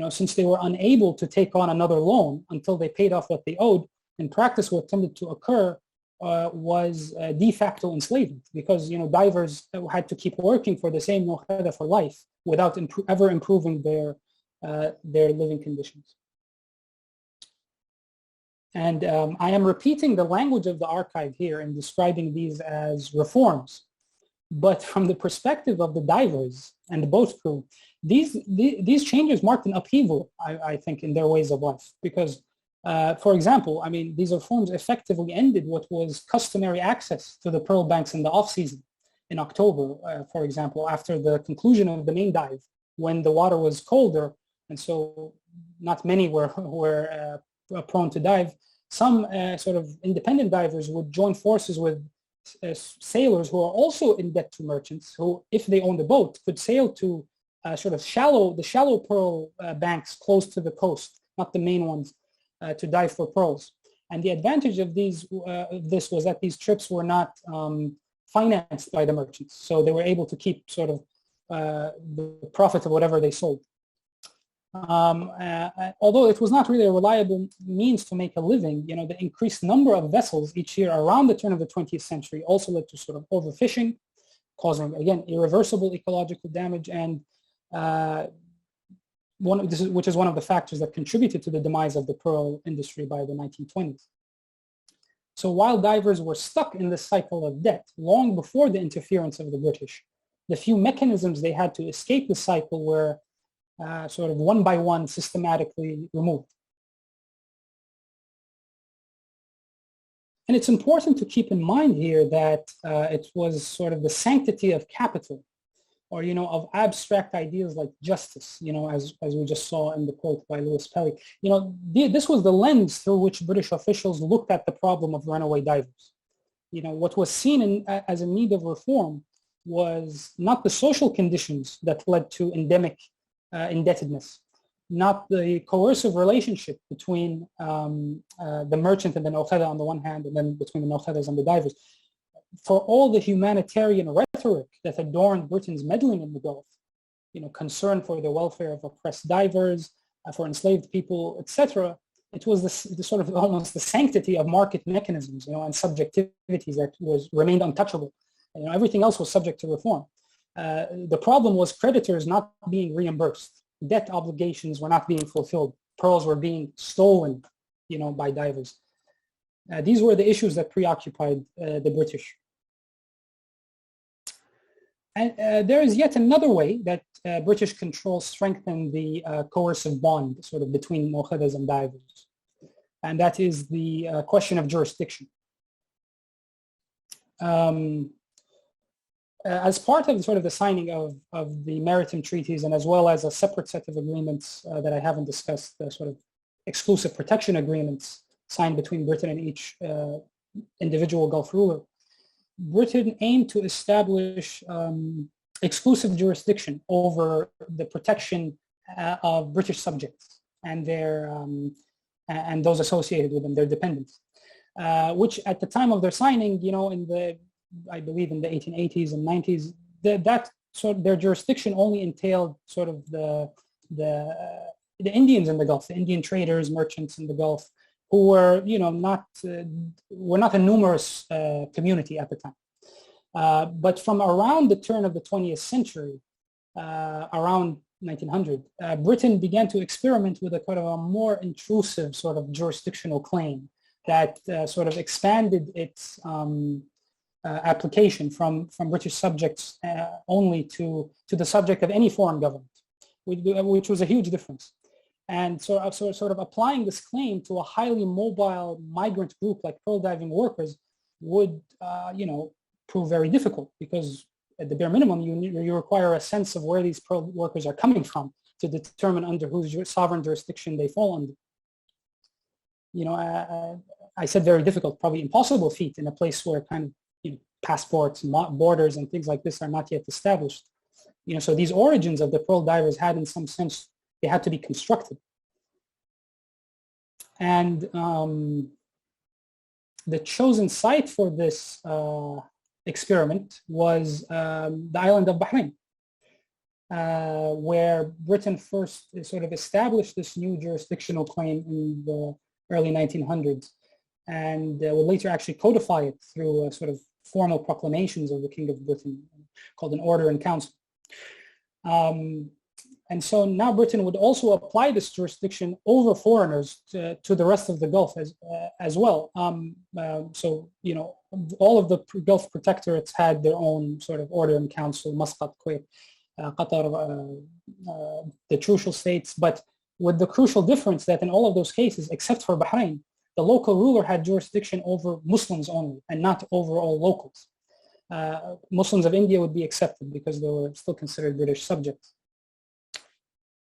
Since they were unable to take on another loan until they paid off what they owed. In practice, what tended to occur was de facto enslavement, because divers had to keep working for the same nokhada for life without ever improving their living conditions. And I am repeating the language of the archive here in describing these as reforms. But from the perspective of the divers and the boat crew, these changes marked an upheaval, I think, in their ways of life. Because, for example, these reforms effectively ended what was customary access to the pearl banks in the off-season in October, for example, after the conclusion of the main dive, when the water was colder, and so not many were prone to dive. Some sort of independent divers would join forces with sailors who are also in debt to merchants, who, if they owned a boat, could sail to sort of the shallow pearl banks close to the coast, not the main ones, to dive for pearls. And the advantage of this was that these trips were not financed by the merchants, so they were able to keep sort of the profit of whatever they sold. Although it was not really a reliable means to make a living, the increased number of vessels each year around the turn of the 20th century also led to sort of overfishing, causing, again, irreversible ecological damage, and which is one of the factors that contributed to the demise of the pearl industry by the 1920s. So while divers were stuck in this cycle of debt long before the interference of the British, the few mechanisms they had to escape the cycle were sort of one by one systematically removed. And it's important to keep in mind here that it was sort of the sanctity of capital, or of abstract ideas like justice, as we just saw in the quote by Lewis Pelly. This was the lens through which British officials looked at the problem of runaway divers. What was seen as a need of reform was not the social conditions that led to endemic indebtedness, not the coercive relationship between the merchant and the nokhada on the one hand, and then between the nokhadas and the divers. For all the humanitarian rhetoric that adorned Britain's meddling in the Gulf, concern for the welfare of oppressed divers, for enslaved people, etc., it was the sort of almost the sanctity of market mechanisms, and subjectivities that remained untouchable. Everything else was subject to reform. The problem was creditors not being reimbursed. Debt obligations were not being fulfilled. Pearls were being stolen, by divers. These were the issues that preoccupied the British. And there is yet another way that British control strengthened the coercive bond sort of between nokhadas and divers. And that is the question of jurisdiction. As part of sort of the signing of the maritime treaties, and as well as a separate set of agreements that I haven't discussed, the sort of exclusive protection agreements signed between Britain and each individual Gulf ruler, Britain aimed to establish exclusive jurisdiction over the protection of British subjects and their and those associated with them, their dependents, which at the time of their signing, I believe in the 1880s and 90s, that sort of their jurisdiction only entailed sort of the Indians in the Gulf, the Indian traders, merchants in the Gulf, who were were not a numerous community at the time. But from around the turn of the 20th century, around 1900, Britain began to experiment with a kind of a more intrusive sort of jurisdictional claim that sort of expanded its application from British subjects only to the subject of any foreign government, which was a huge difference. And so sort of applying this claim to a highly mobile migrant group like pearl diving workers would, prove very difficult, because at the bare minimum, you require a sense of where these pearl workers are coming from to determine under whose sovereign jurisdiction they fall under. I said very difficult, probably impossible feat in a place where kind of passports, borders, and things like this are not yet established. So these origins of the pearl divers had, in some sense, they had to be constructed. And the chosen site for this experiment was the island of Bahrain, where Britain first sort of established this new jurisdictional claim in the early 1900s, and would later actually codify it through sort of formal proclamations of the King of Britain called an Order in Council. And so now Britain would also apply this jurisdiction over foreigners to the rest of the Gulf as well. So, all of the Gulf protectorates had their own sort of Order in Council, Muscat, Kuwait, Qatar, the Trucial states, but with the crucial difference that in all of those cases, except for Bahrain, the local ruler had jurisdiction over Muslims only and not over all locals. Muslims of India would be accepted because they were still considered British subjects.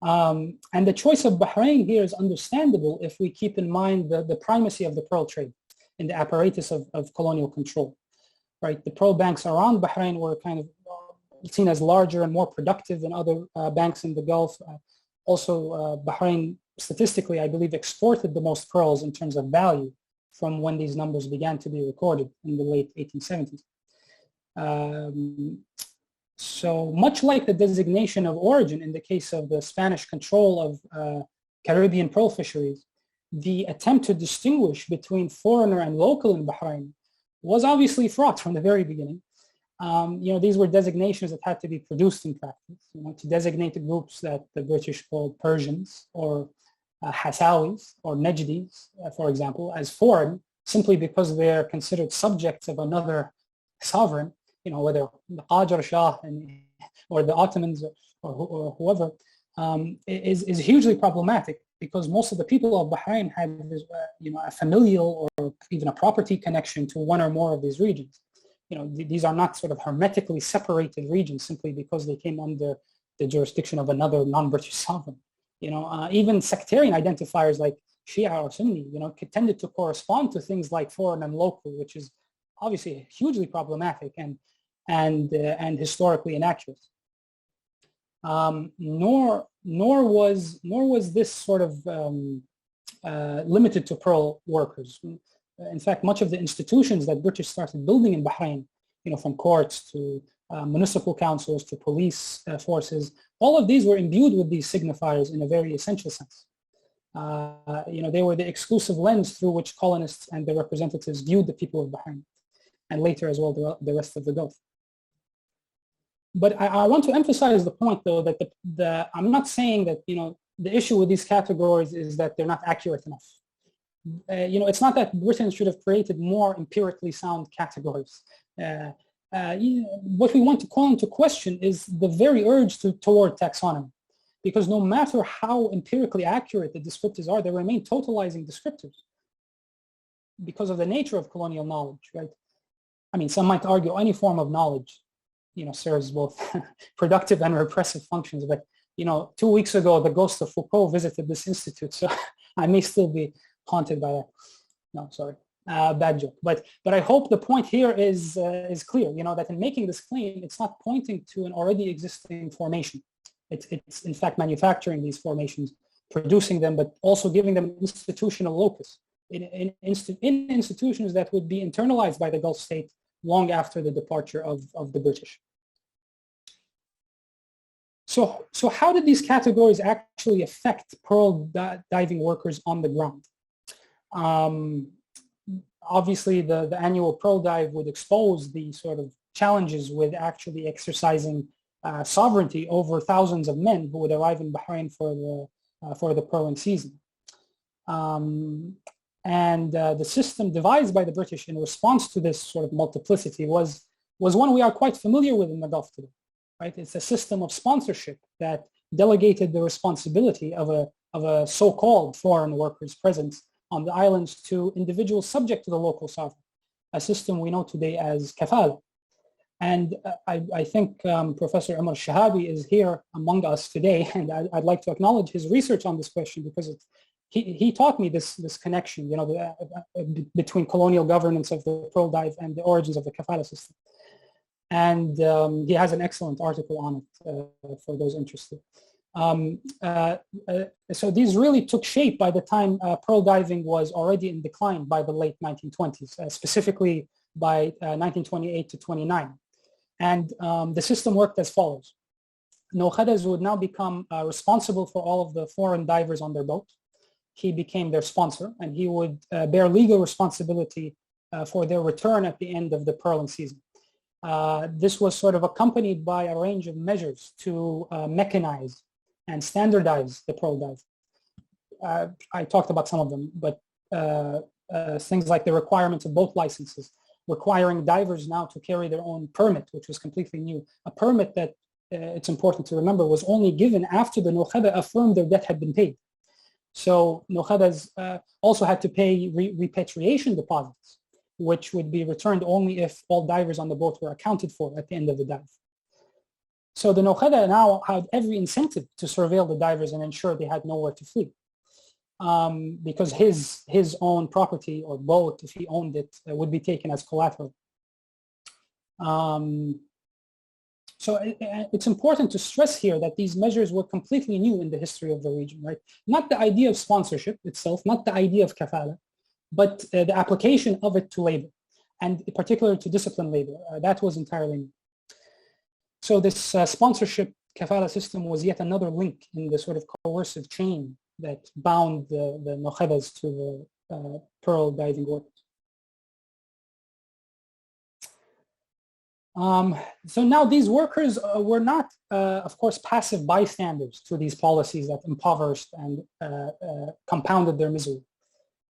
And the choice of Bahrain here is understandable if we keep in mind the primacy of the pearl trade in the apparatus of colonial control, right? The pearl banks around Bahrain were kind of seen as larger and more productive than other banks in the Gulf. Also, Bahrain, statistically, I believe, exported the most pearls in terms of value from when these numbers began to be recorded in the late 1870s. So much like the designation of origin in the case of the Spanish control of Caribbean pearl fisheries, the attempt to distinguish between foreigner and local in Bahrain was obviously fraught from the very beginning. These were designations that had to be produced in practice, to designate the groups that the British called Persians or Hassawis or Najdis, for example, as foreign, simply because they're considered subjects of another sovereign, whether the Qajar Shah or the Ottomans or whoever, is hugely problematic, because most of the people of Bahrain had a familial or even a property connection to one or more of these regions. These are not sort of hermetically separated regions simply because they came under the jurisdiction of another non-British sovereign. Even sectarian identifiers like Shia or Sunni, tended to correspond to things like foreign and local, which is obviously hugely problematic and historically inaccurate. Nor was this sort of limited to pearl workers. In fact, much of the institutions that British started building in Bahrain, from courts to municipal councils to police forces, all of these were imbued with these signifiers in a very essential sense. They were the exclusive lens through which colonists and their representatives viewed the people of Bahrain, and later as well the rest of the Gulf. But I want to emphasize the point, though, that I'm not saying that the issue with these categories is that they're not accurate enough. It's not that Britain should have created more empirically sound categories. What we want to call into question is the very urge toward taxonomy, because no matter how empirically accurate the descriptors are, they remain totalizing descriptors because of the nature of colonial knowledge, right? I mean, some might argue any form of knowledge serves both productive and repressive functions. But 2 weeks ago, the ghost of Foucault visited this institute, so I may still be haunted by that. No, sorry, bad joke. But I hope the point here is clear. That in making this claim, it's not pointing to an already existing formation. It's in fact manufacturing these formations, producing them, but also giving them an institutional locus in institutions that would be internalized by the Gulf state long after the departure of the British. So how did these categories actually affect pearl diving workers on the ground? Obviously, the annual pearl dive would expose the sort of challenges with actually exercising sovereignty over thousands of men who would arrive in Bahrain for the pearling season. The system devised by the British in response to this sort of multiplicity was one we are quite familiar with in the Gulf today. Right? It's a system of sponsorship that delegated the responsibility of a so-called foreign workers' presence on the islands to individuals subject to the local sovereign, a system we know today as kafala. And I think Professor Umar Shahabi is here among us today, and I'd like to acknowledge his research on this question because he taught me this connection, between colonial governance of the pearl dive and the origins of the kafala system. And he has an excellent article on it for those interested. So these really took shape by the time pearl diving was already in decline by the late 1920s, specifically by 1928 to 29. And the system worked as follows. Nokhadaz would now become responsible for all of the foreign divers on their boat. He became their sponsor, and he would bear legal responsibility for their return at the end of the pearling season. This was sort of accompanied by a range of measures to mechanize and standardize the pearl dive. I talked about some of them, but things like the requirement of boat licenses, requiring divers now to carry their own permit, which was completely new. A permit that, it's important to remember, was only given after the Nokhada affirmed their debt had been paid. So Nokhadas also had to pay repatriation deposits, which would be returned only if all divers on the boat were accounted for at the end of the dive. So the Nokhada now had every incentive to surveil the divers and ensure they had nowhere to flee. Because his own property or boat, if he owned it, would be taken as collateral. So it's important to stress here that these measures were completely new in the history of the region, right? Not the idea of sponsorship itself, not the idea of kafala, but the application of it to labor, and in particular to disciplined labor. That was entirely new. So this sponsorship kafala system was yet another link in the sort of coercive chain that bound the Nokhadas to the pearl diving workers. So now these workers were not, of course, passive bystanders to these policies that impoverished and compounded their misery.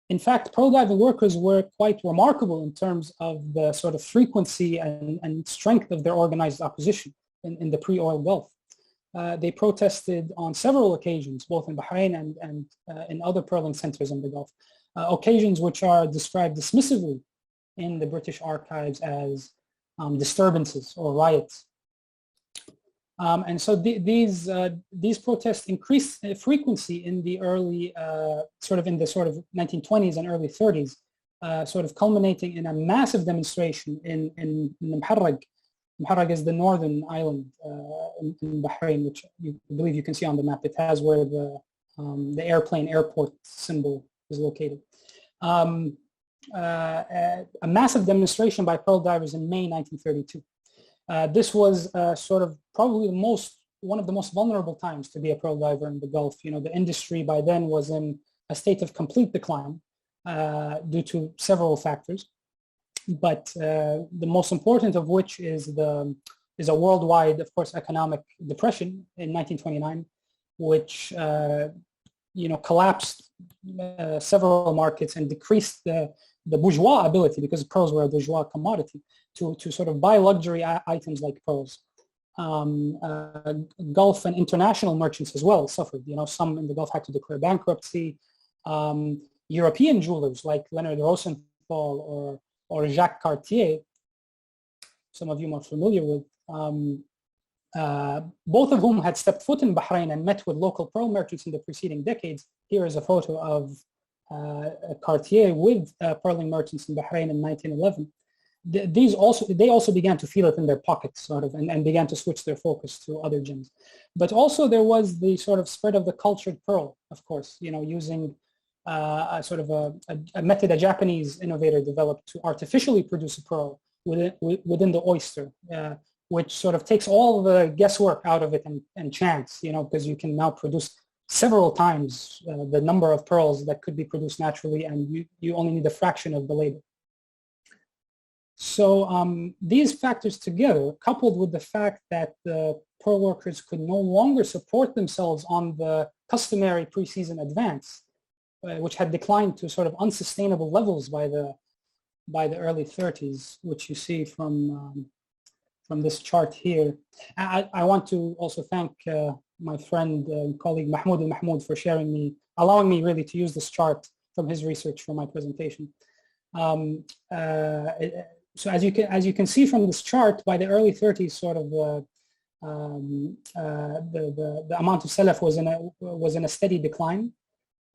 In fact, pearl diving workers were quite remarkable in terms of the sort of frequency and strength of their organized opposition in the pre-oil Gulf. They protested on several occasions, both in Bahrain and in other pearling centers in the Gulf, occasions which are described dismissively in the British archives as disturbances or riots. And so these protests increased frequency in the early, sort of 1920s and early 30s, sort of culminating in a massive demonstration in Muharraq. Muharraq is the northern island in Bahrain, which I believe you can see on the map. It has where the airplane airport symbol is located. A massive demonstration by pearl divers in May 1932. This was sort of probably one of the most vulnerable times to be a pearl diver in the Gulf. The industry by then was in a state of complete decline due to several factors. But the most important of which is a worldwide, of course, economic depression in 1929, which collapsed several markets and decreased the bourgeois ability, because pearls were a bourgeois commodity, to sort of buy luxury items like pearls. Gulf and international merchants as well suffered. Some in the Gulf had to declare bankruptcy. European jewelers like Leonard Rosenthal or Jacques Cartier, some of you more familiar with, both of whom had stepped foot in Bahrain and met with local pearl merchants in the preceding decades. Here is a photo of Cartier with pearling merchants in Bahrain in 1911. They also began to feel it in their pockets, sort of, and began to switch their focus to other gems. But also there was the sort of spread of the cultured pearl, of course, using a sort of a method a Japanese innovator developed to artificially produce a pearl within the oyster, which sort of takes all the guesswork out of it and chance, because you can now produce several times the number of pearls that could be produced naturally, and you only need a fraction of the labor. So these factors together, coupled with the fact that the pearl workers could no longer support themselves on the customary pre-season advance, which had declined to sort of unsustainable levels by the early 30s, which you see from this chart here. I want to also thank my friend and colleague Mahmoud al-Mahmoud for allowing me really to use this chart from his research for my presentation. So as you can see from this chart, by the early 30s, sort of the amount of salaf was in a steady decline,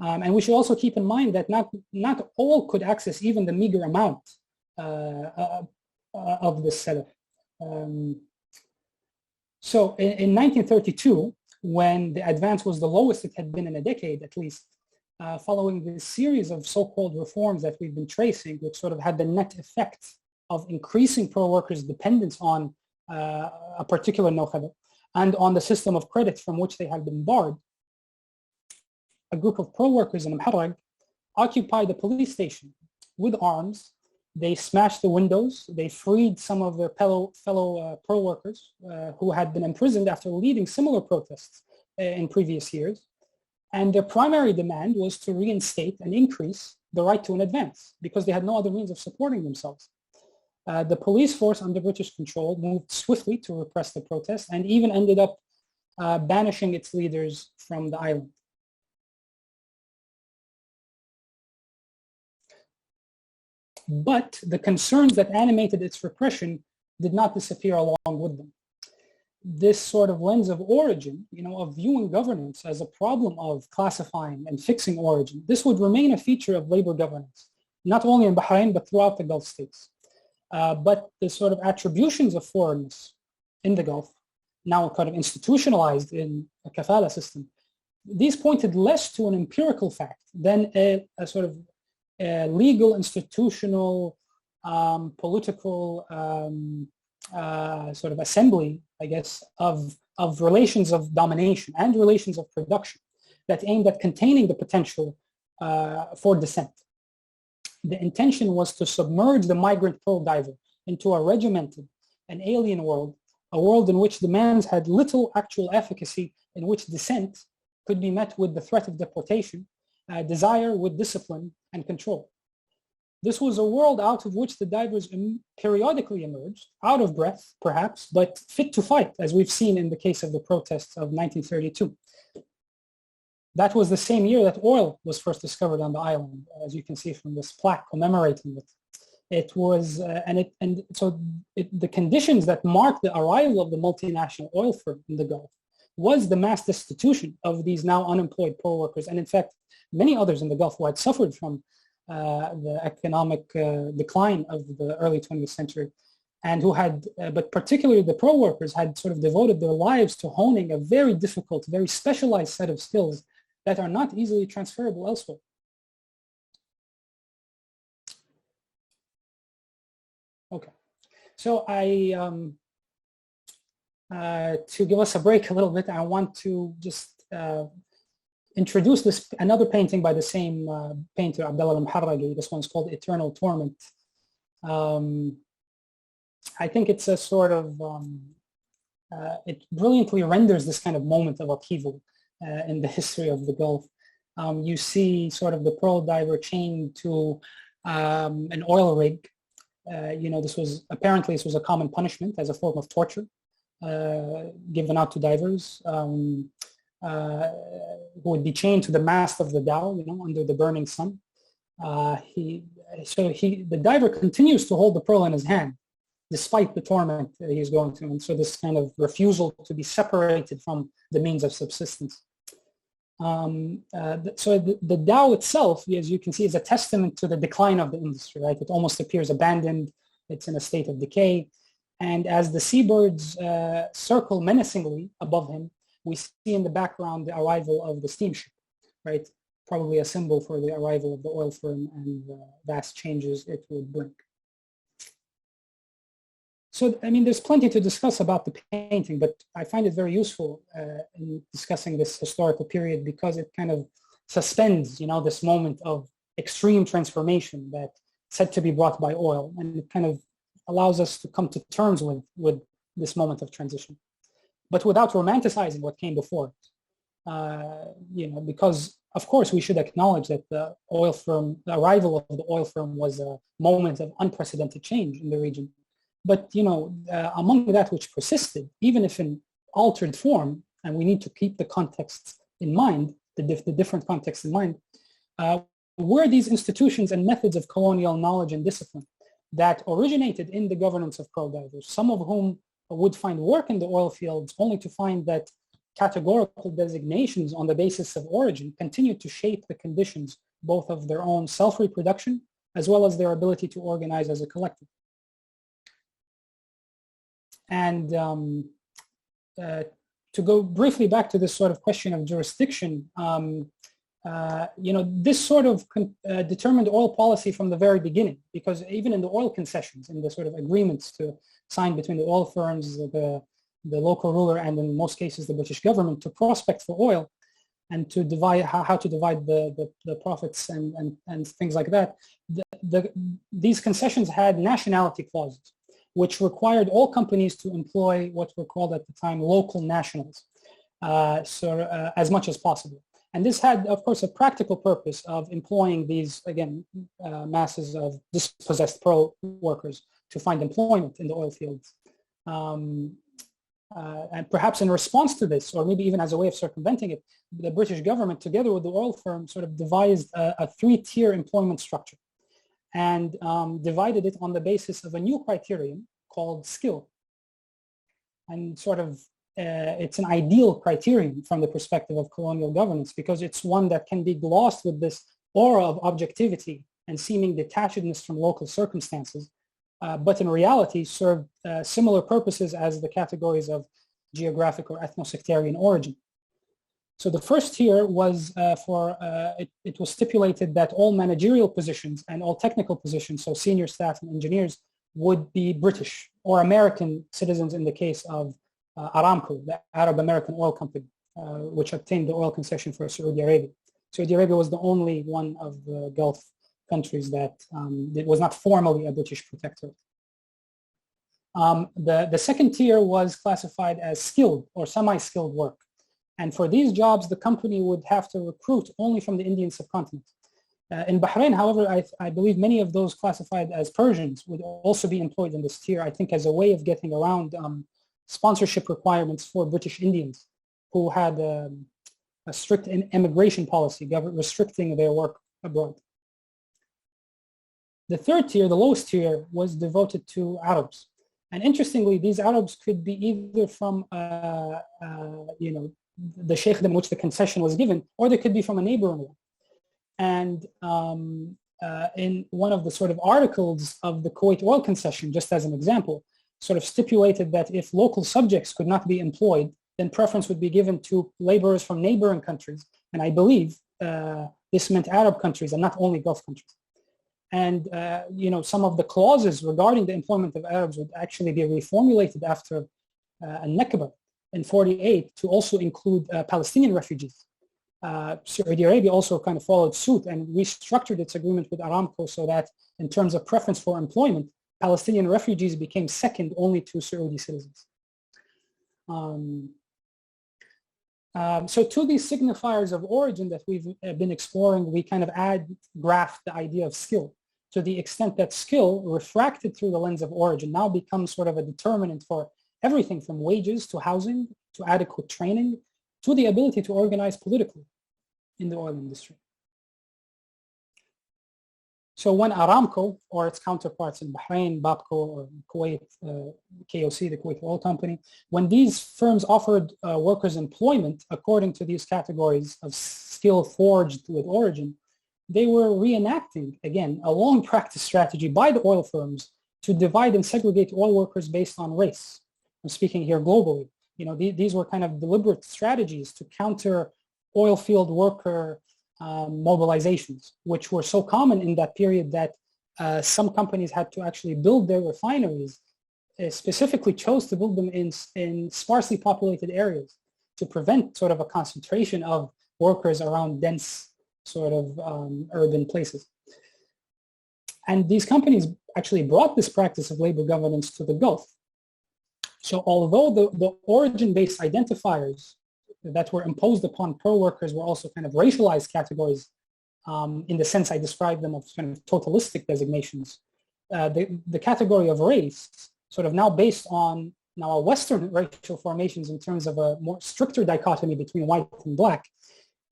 and we should also keep in mind that not all could access even the meager amount of this salaf. So in 1932, when the advance was the lowest it had been in a decade at least, following this series of so-called reforms that we've been tracing, which sort of had the net effect of increasing pearl workers' dependence on a particular nokhaba and on the system of credit from which they had been barred, a group of pearl workers in Mharrag occupied a police station with arms. They smashed the windows. They freed some of their fellow pearl workers who had been imprisoned after leading similar protests in previous years. And their primary demand was to reinstate and increase the right to an advance because they had no other means of supporting themselves. The police force under British control moved swiftly to repress the protest and even ended up banishing its leaders from the island. But the concerns that animated its repression did not disappear along with them. This sort of lens of origin, of viewing governance as a problem of classifying and fixing origin, this would remain a feature of labor governance, not only in Bahrain, but throughout the Gulf states. But the sort of attributions of foreignness in the Gulf, now kind of institutionalized in a kafala system, these pointed less to an empirical fact than a sort of legal, institutional, political sort of assembly, I guess, of relations of domination and relations of production that aimed at containing the potential for dissent. The intention was to submerge the migrant pearl diver into a regimented and alien world, a world in which demands had little actual efficacy, in which dissent could be met with the threat of deportation, desire with discipline and control. This was a world out of which the divers periodically emerged, out of breath perhaps, but fit to fight, as we've seen in the case of the protests of 1932. That was the same year that oil was first discovered on the island, as you can see from this plaque commemorating it. It was, the conditions that marked the arrival of the multinational oil firm in the Gulf was the mass destitution of these now unemployed pearl workers, and in fact, many others in the Gulf who had suffered from the economic decline of the early 20th century, and who had, but particularly the pearl workers, had sort of devoted their lives to honing a very difficult, very specialized set of skills that are not easily transferable elsewhere. Okay, so to give us a break a little bit, I want to just introduce another painting by the same painter, Abdullah al-Muharragi. This one's called Eternal Torment. I think it's a sort of, it brilliantly renders this kind of moment of upheaval in the history of the Gulf. You see sort of the pearl diver chained to an oil rig. This was a common punishment as a form of torture given out to divers. Who would be chained to the mast of the dhow, under the burning sun. The diver continues to hold the pearl in his hand, despite the torment that he's going through. And so this kind of refusal to be separated from the means of subsistence. So the Tao itself, as you can see, is a testament to the decline of the industry, right? It almost appears abandoned. It's in a state of decay. And as the seabirds circle menacingly above him, we see in the background the arrival of the steamship, right? Probably a symbol for the arrival of the oil firm and the vast changes it would bring. So, I mean, there's plenty to discuss about the painting, but I find it very useful in discussing this historical period because it kind of suspends, you know, this moment of extreme transformation that's said to be brought by oil, and it kind of allows us to come to terms with this moment of transition, but without romanticizing what came before it. You know, because of course we should acknowledge that the arrival of the oil firm was a moment of unprecedented change in the region. But, you know, among that which persisted, even if in altered form, and we need to keep the context in mind, the different contexts in mind, were these institutions and methods of colonial knowledge and discipline that originated in the governance of pearl divers, some of whom would find work in the oil fields only to find that categorical designations on the basis of origin continued to shape the conditions both of their own self-reproduction as well as their ability to organize as a collective. And to go briefly back to this sort of question of jurisdiction, you know, this sort of determined oil policy from the very beginning, because even in the oil concessions, in the sort of agreements to sign between the oil firms, the local ruler, and in most cases the British government to prospect for oil and to divide how to divide the profits and things like that, these concessions had nationality clauses, which required all companies to employ what were called at the time local nationals, as much as possible. And this had, of course, a practical purpose of employing these, again, masses of dispossessed pearl workers to find employment in the oil fields. And perhaps in response to this, or maybe even as a way of circumventing it, the British government, together with the oil firm, sort of devised a three-tier employment structure and divided it on the basis of a new criterion called skill. And sort of it's an ideal criterion from the perspective of colonial governance because it's one that can be glossed with this aura of objectivity and seeming detachedness from local circumstances, but in reality served similar purposes as the categories of geographic or ethno-sectarian origin. So the first tier was it was stipulated that all managerial positions and all technical positions, so senior staff and engineers, would be British or American citizens in the case of Aramco, the Arab American oil company, which obtained the oil concession for Saudi Arabia. Saudi Arabia was the only one of the Gulf countries that it was not formally a British protectorate. The second tier was classified as skilled or semi-skilled work. And for these jobs, the company would have to recruit only from the Indian subcontinent. In Bahrain, however, I believe many of those classified as Persians would also be employed in this tier, I think as a way of getting around sponsorship requirements for British Indians who had a strict immigration policy restricting their work abroad. The third tier, the lowest tier, was devoted to Arabs. And interestingly, these Arabs could be either from, you know, the sheikhdom in which the concession was given, or they could be from a neighboring one. And in one of the sort of articles of the Kuwait oil concession, just as an example, sort of stipulated that if local subjects could not be employed, then preference would be given to laborers from neighboring countries. And I believe this meant Arab countries and not only Gulf countries. And, you know, some of the clauses regarding the employment of Arabs would actually be reformulated after Nakba in 48 to also include Palestinian refugees. Saudi Arabia also kind of followed suit and restructured its agreement with Aramco so that in terms of preference for employment, Palestinian refugees became second only to Saudi citizens. So to these signifiers of origin that we've been exploring, we kind of graft the idea of skill to the extent that skill refracted through the lens of origin now becomes sort of a determinant for everything from wages to housing to adequate training to the ability to organize politically in the oil industry. So when Aramco or its counterparts in Bahrain, Babco, or Kuwait, KOC, the Kuwait Oil Company, when these firms offered workers employment according to these categories of skill forged with origin, they were reenacting, again, a long practice strategy by the oil firms to divide and segregate oil workers based on race. I'm speaking here globally. These were kind of deliberate strategies to counter oil field worker mobilizations, which were so common in that period that some companies had to actually build their refineries, specifically chose to build them in sparsely populated areas to prevent sort of a concentration of workers around dense sort of urban places. And these companies actually brought this practice of labor governance to the Gulf. So although the origin-based identifiers that were imposed upon pearl workers were also kind of racialized categories in the sense I described them of kind of totalistic designations, the category of race sort of now based on now a Western racial formations in terms of a more stricter dichotomy between white and black,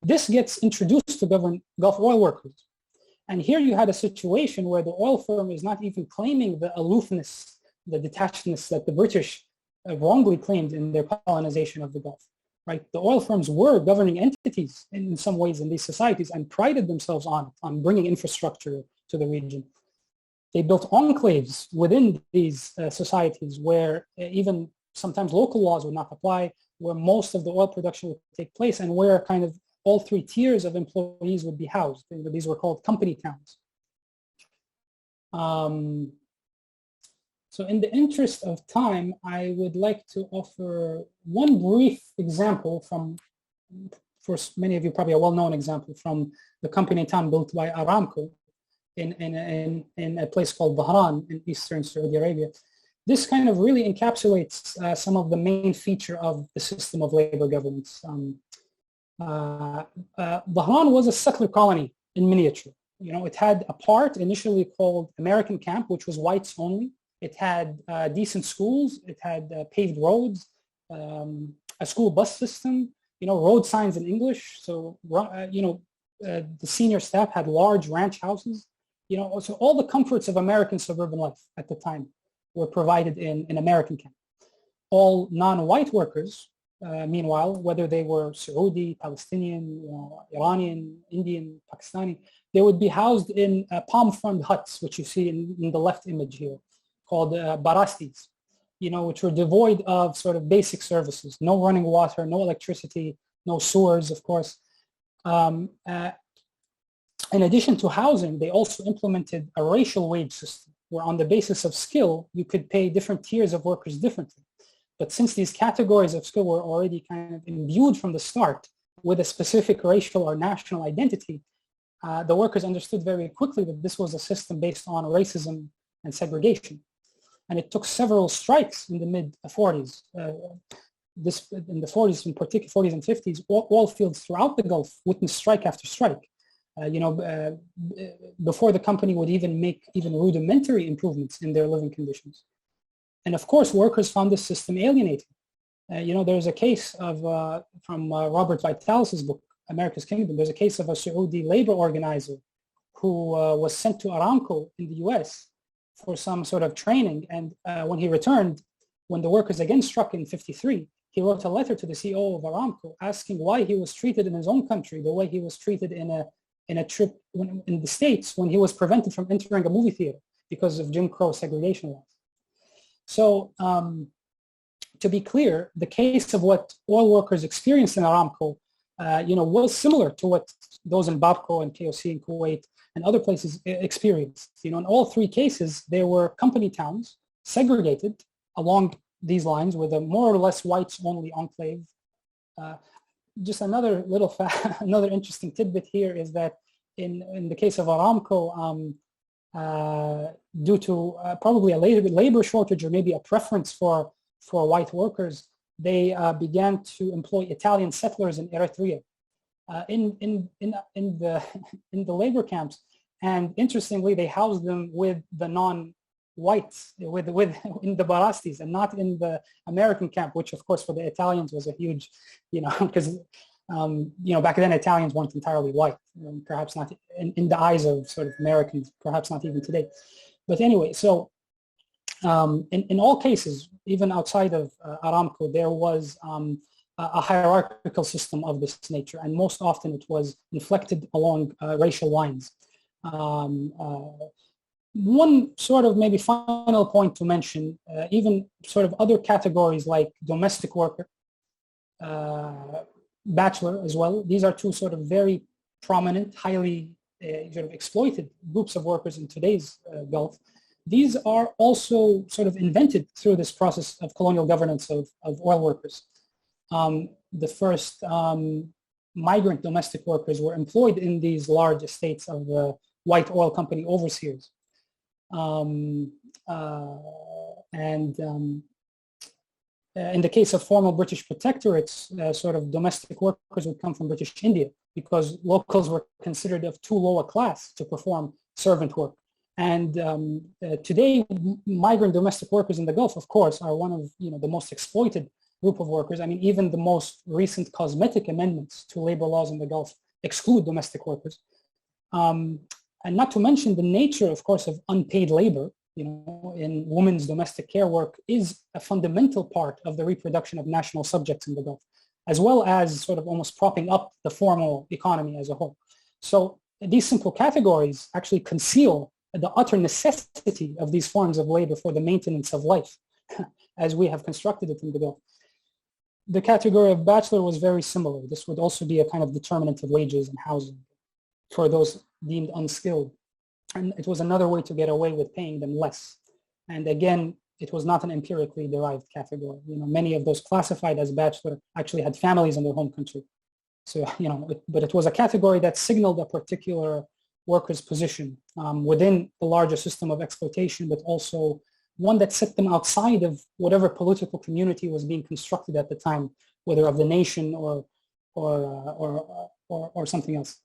this gets introduced to govern Gulf oil workers. And here you had a situation where the oil firm is not even claiming the aloofness, the detachedness that the British wrongly claimed in their colonization of the Gulf. Right? The oil firms were governing entities in some ways in these societies and prided themselves on bringing infrastructure to the region. They built enclaves within these societies where even sometimes local laws would not apply, where most of the oil production would take place, and where kind of all three tiers of employees would be housed. These were called company towns. So in the interest of time, I would like to offer one brief example from, for many of you, probably a well-known example from the company town built by Aramco in a place called Dhahran in eastern Saudi Arabia. This kind of really encapsulates some of the main feature of the system of labor governance. Dhahran was a settler colony in miniature. It had a part initially called American Camp, which was whites only. It had decent schools. It had paved roads, a school bus system, road signs in English. So, the senior staff had large ranch houses. So all the comforts of American suburban life at the time were provided in American Camp. All non-white workers, meanwhile, whether they were Saudi, Palestinian, Iranian, Indian, Pakistani, they would be housed in palm frond huts, which you see in the left image here, called barastis, which were devoid of sort of basic services, no running water, no electricity, no sewers, of course. In addition to housing, they also implemented a racial wage system where on the basis of skill, you could pay different tiers of workers differently. But since these categories of skill were already kind of imbued from the start with a specific racial or national identity, the workers understood very quickly that this was a system based on racism and segregation. And it took several strikes in the mid-40s. In the 40s, in particular, 40s and 50s, oil fields throughout the Gulf witnessed strike after strike. Before the company would even make even rudimentary improvements in their living conditions. And of course, workers found this system alienating. There's a case of, from Robert Vitalis' book, America's Kingdom, there's a case of a Saudi labor organizer who was sent to Aramco in the US for some sort of training. And when he returned, when the workers again struck in 53, he wrote a letter to the CEO of Aramco asking why he was treated in his own country the way he was treated in a trip in the States when he was prevented from entering a movie theater because of Jim Crow segregation laws. So to be clear, the case of what oil workers experienced in Aramco, was similar to what those in Babco and KOC and Kuwait and other places experienced. In all three cases, there were company towns segregated along these lines with a more or less whites-only enclave. Just another little another interesting tidbit here is that in the case of Aramco, due to probably a labor shortage or maybe a preference for white workers, they began to employ Italian settlers in Eritrea in the labor camps. And interestingly, they housed them with the non-whites, in the barastis and not in the American camp, which of course for the Italians was a huge, because Back then Italians weren't entirely white, perhaps not in the eyes of sort of Americans, perhaps not even today. But anyway, so in all cases, even outside of Aramco, there was a hierarchical system of this nature, and most often it was inflected along racial lines. One sort of maybe final point to mention, even sort of other categories like domestic worker, bachelor as well. These are two sort of very prominent, highly sort of exploited groups of workers in today's Gulf. These are also sort of invented through this process of colonial governance of oil workers. The first migrant domestic workers were employed in these large estates of white oil company overseers. In the case of former British protectorates, sort of domestic workers would come from British India because locals were considered of too low a class to perform servant work. And today, migrant domestic workers in the Gulf, of course, are one of the most exploited group of workers. I mean, even the most recent cosmetic amendments to labor laws in the Gulf exclude domestic workers. And not to mention the nature, of course, of unpaid labor, in women's domestic care work is a fundamental part of the reproduction of national subjects in the Gulf, as well as sort of almost propping up the formal economy as a whole. So these simple categories actually conceal the utter necessity of these forms of labor for the maintenance of life as we have constructed it in the Gulf. The category of bachelor was very similar. This would also be a kind of determinant of wages and housing for those deemed unskilled. And it was another way to get away with paying them less. And again, it was not an empirically derived category. Many of those classified as bachelor actually had families in their home country. So, but it was a category that signaled a particular workers' position within the larger system of exploitation, but also one that set them outside of whatever political community was being constructed at the time, whether of the nation or something else.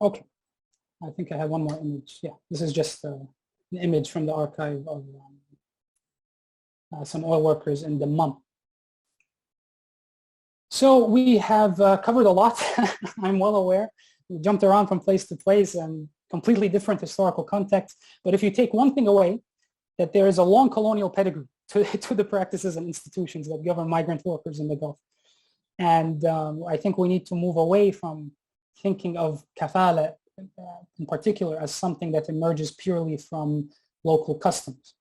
Okay, I think I have one more image. Yeah, this is just an image from the archive of some oil workers in the Mum. So we have covered a lot, I'm well aware. We jumped around from place to place and completely different historical context. But if you take one thing away, that there is a long colonial pedigree to the practices and institutions that govern migrant workers in the Gulf. And I think we need to move away from thinking of kafala in particular as something that emerges purely from local customs.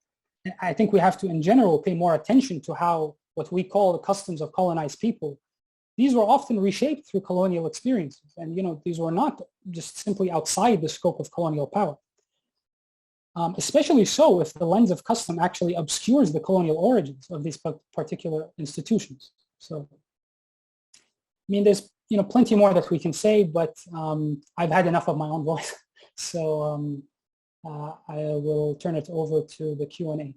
I think we have to, in general, pay more attention to how what we call the customs of colonized people, these were often reshaped through colonial experiences. And, these were not just simply outside the scope of colonial power. Especially so if the lens of custom actually obscures the colonial origins of these particular institutions. So, I mean, there's, plenty more that we can say, but I've had enough of my own voice. So I will turn it over to the Q&A.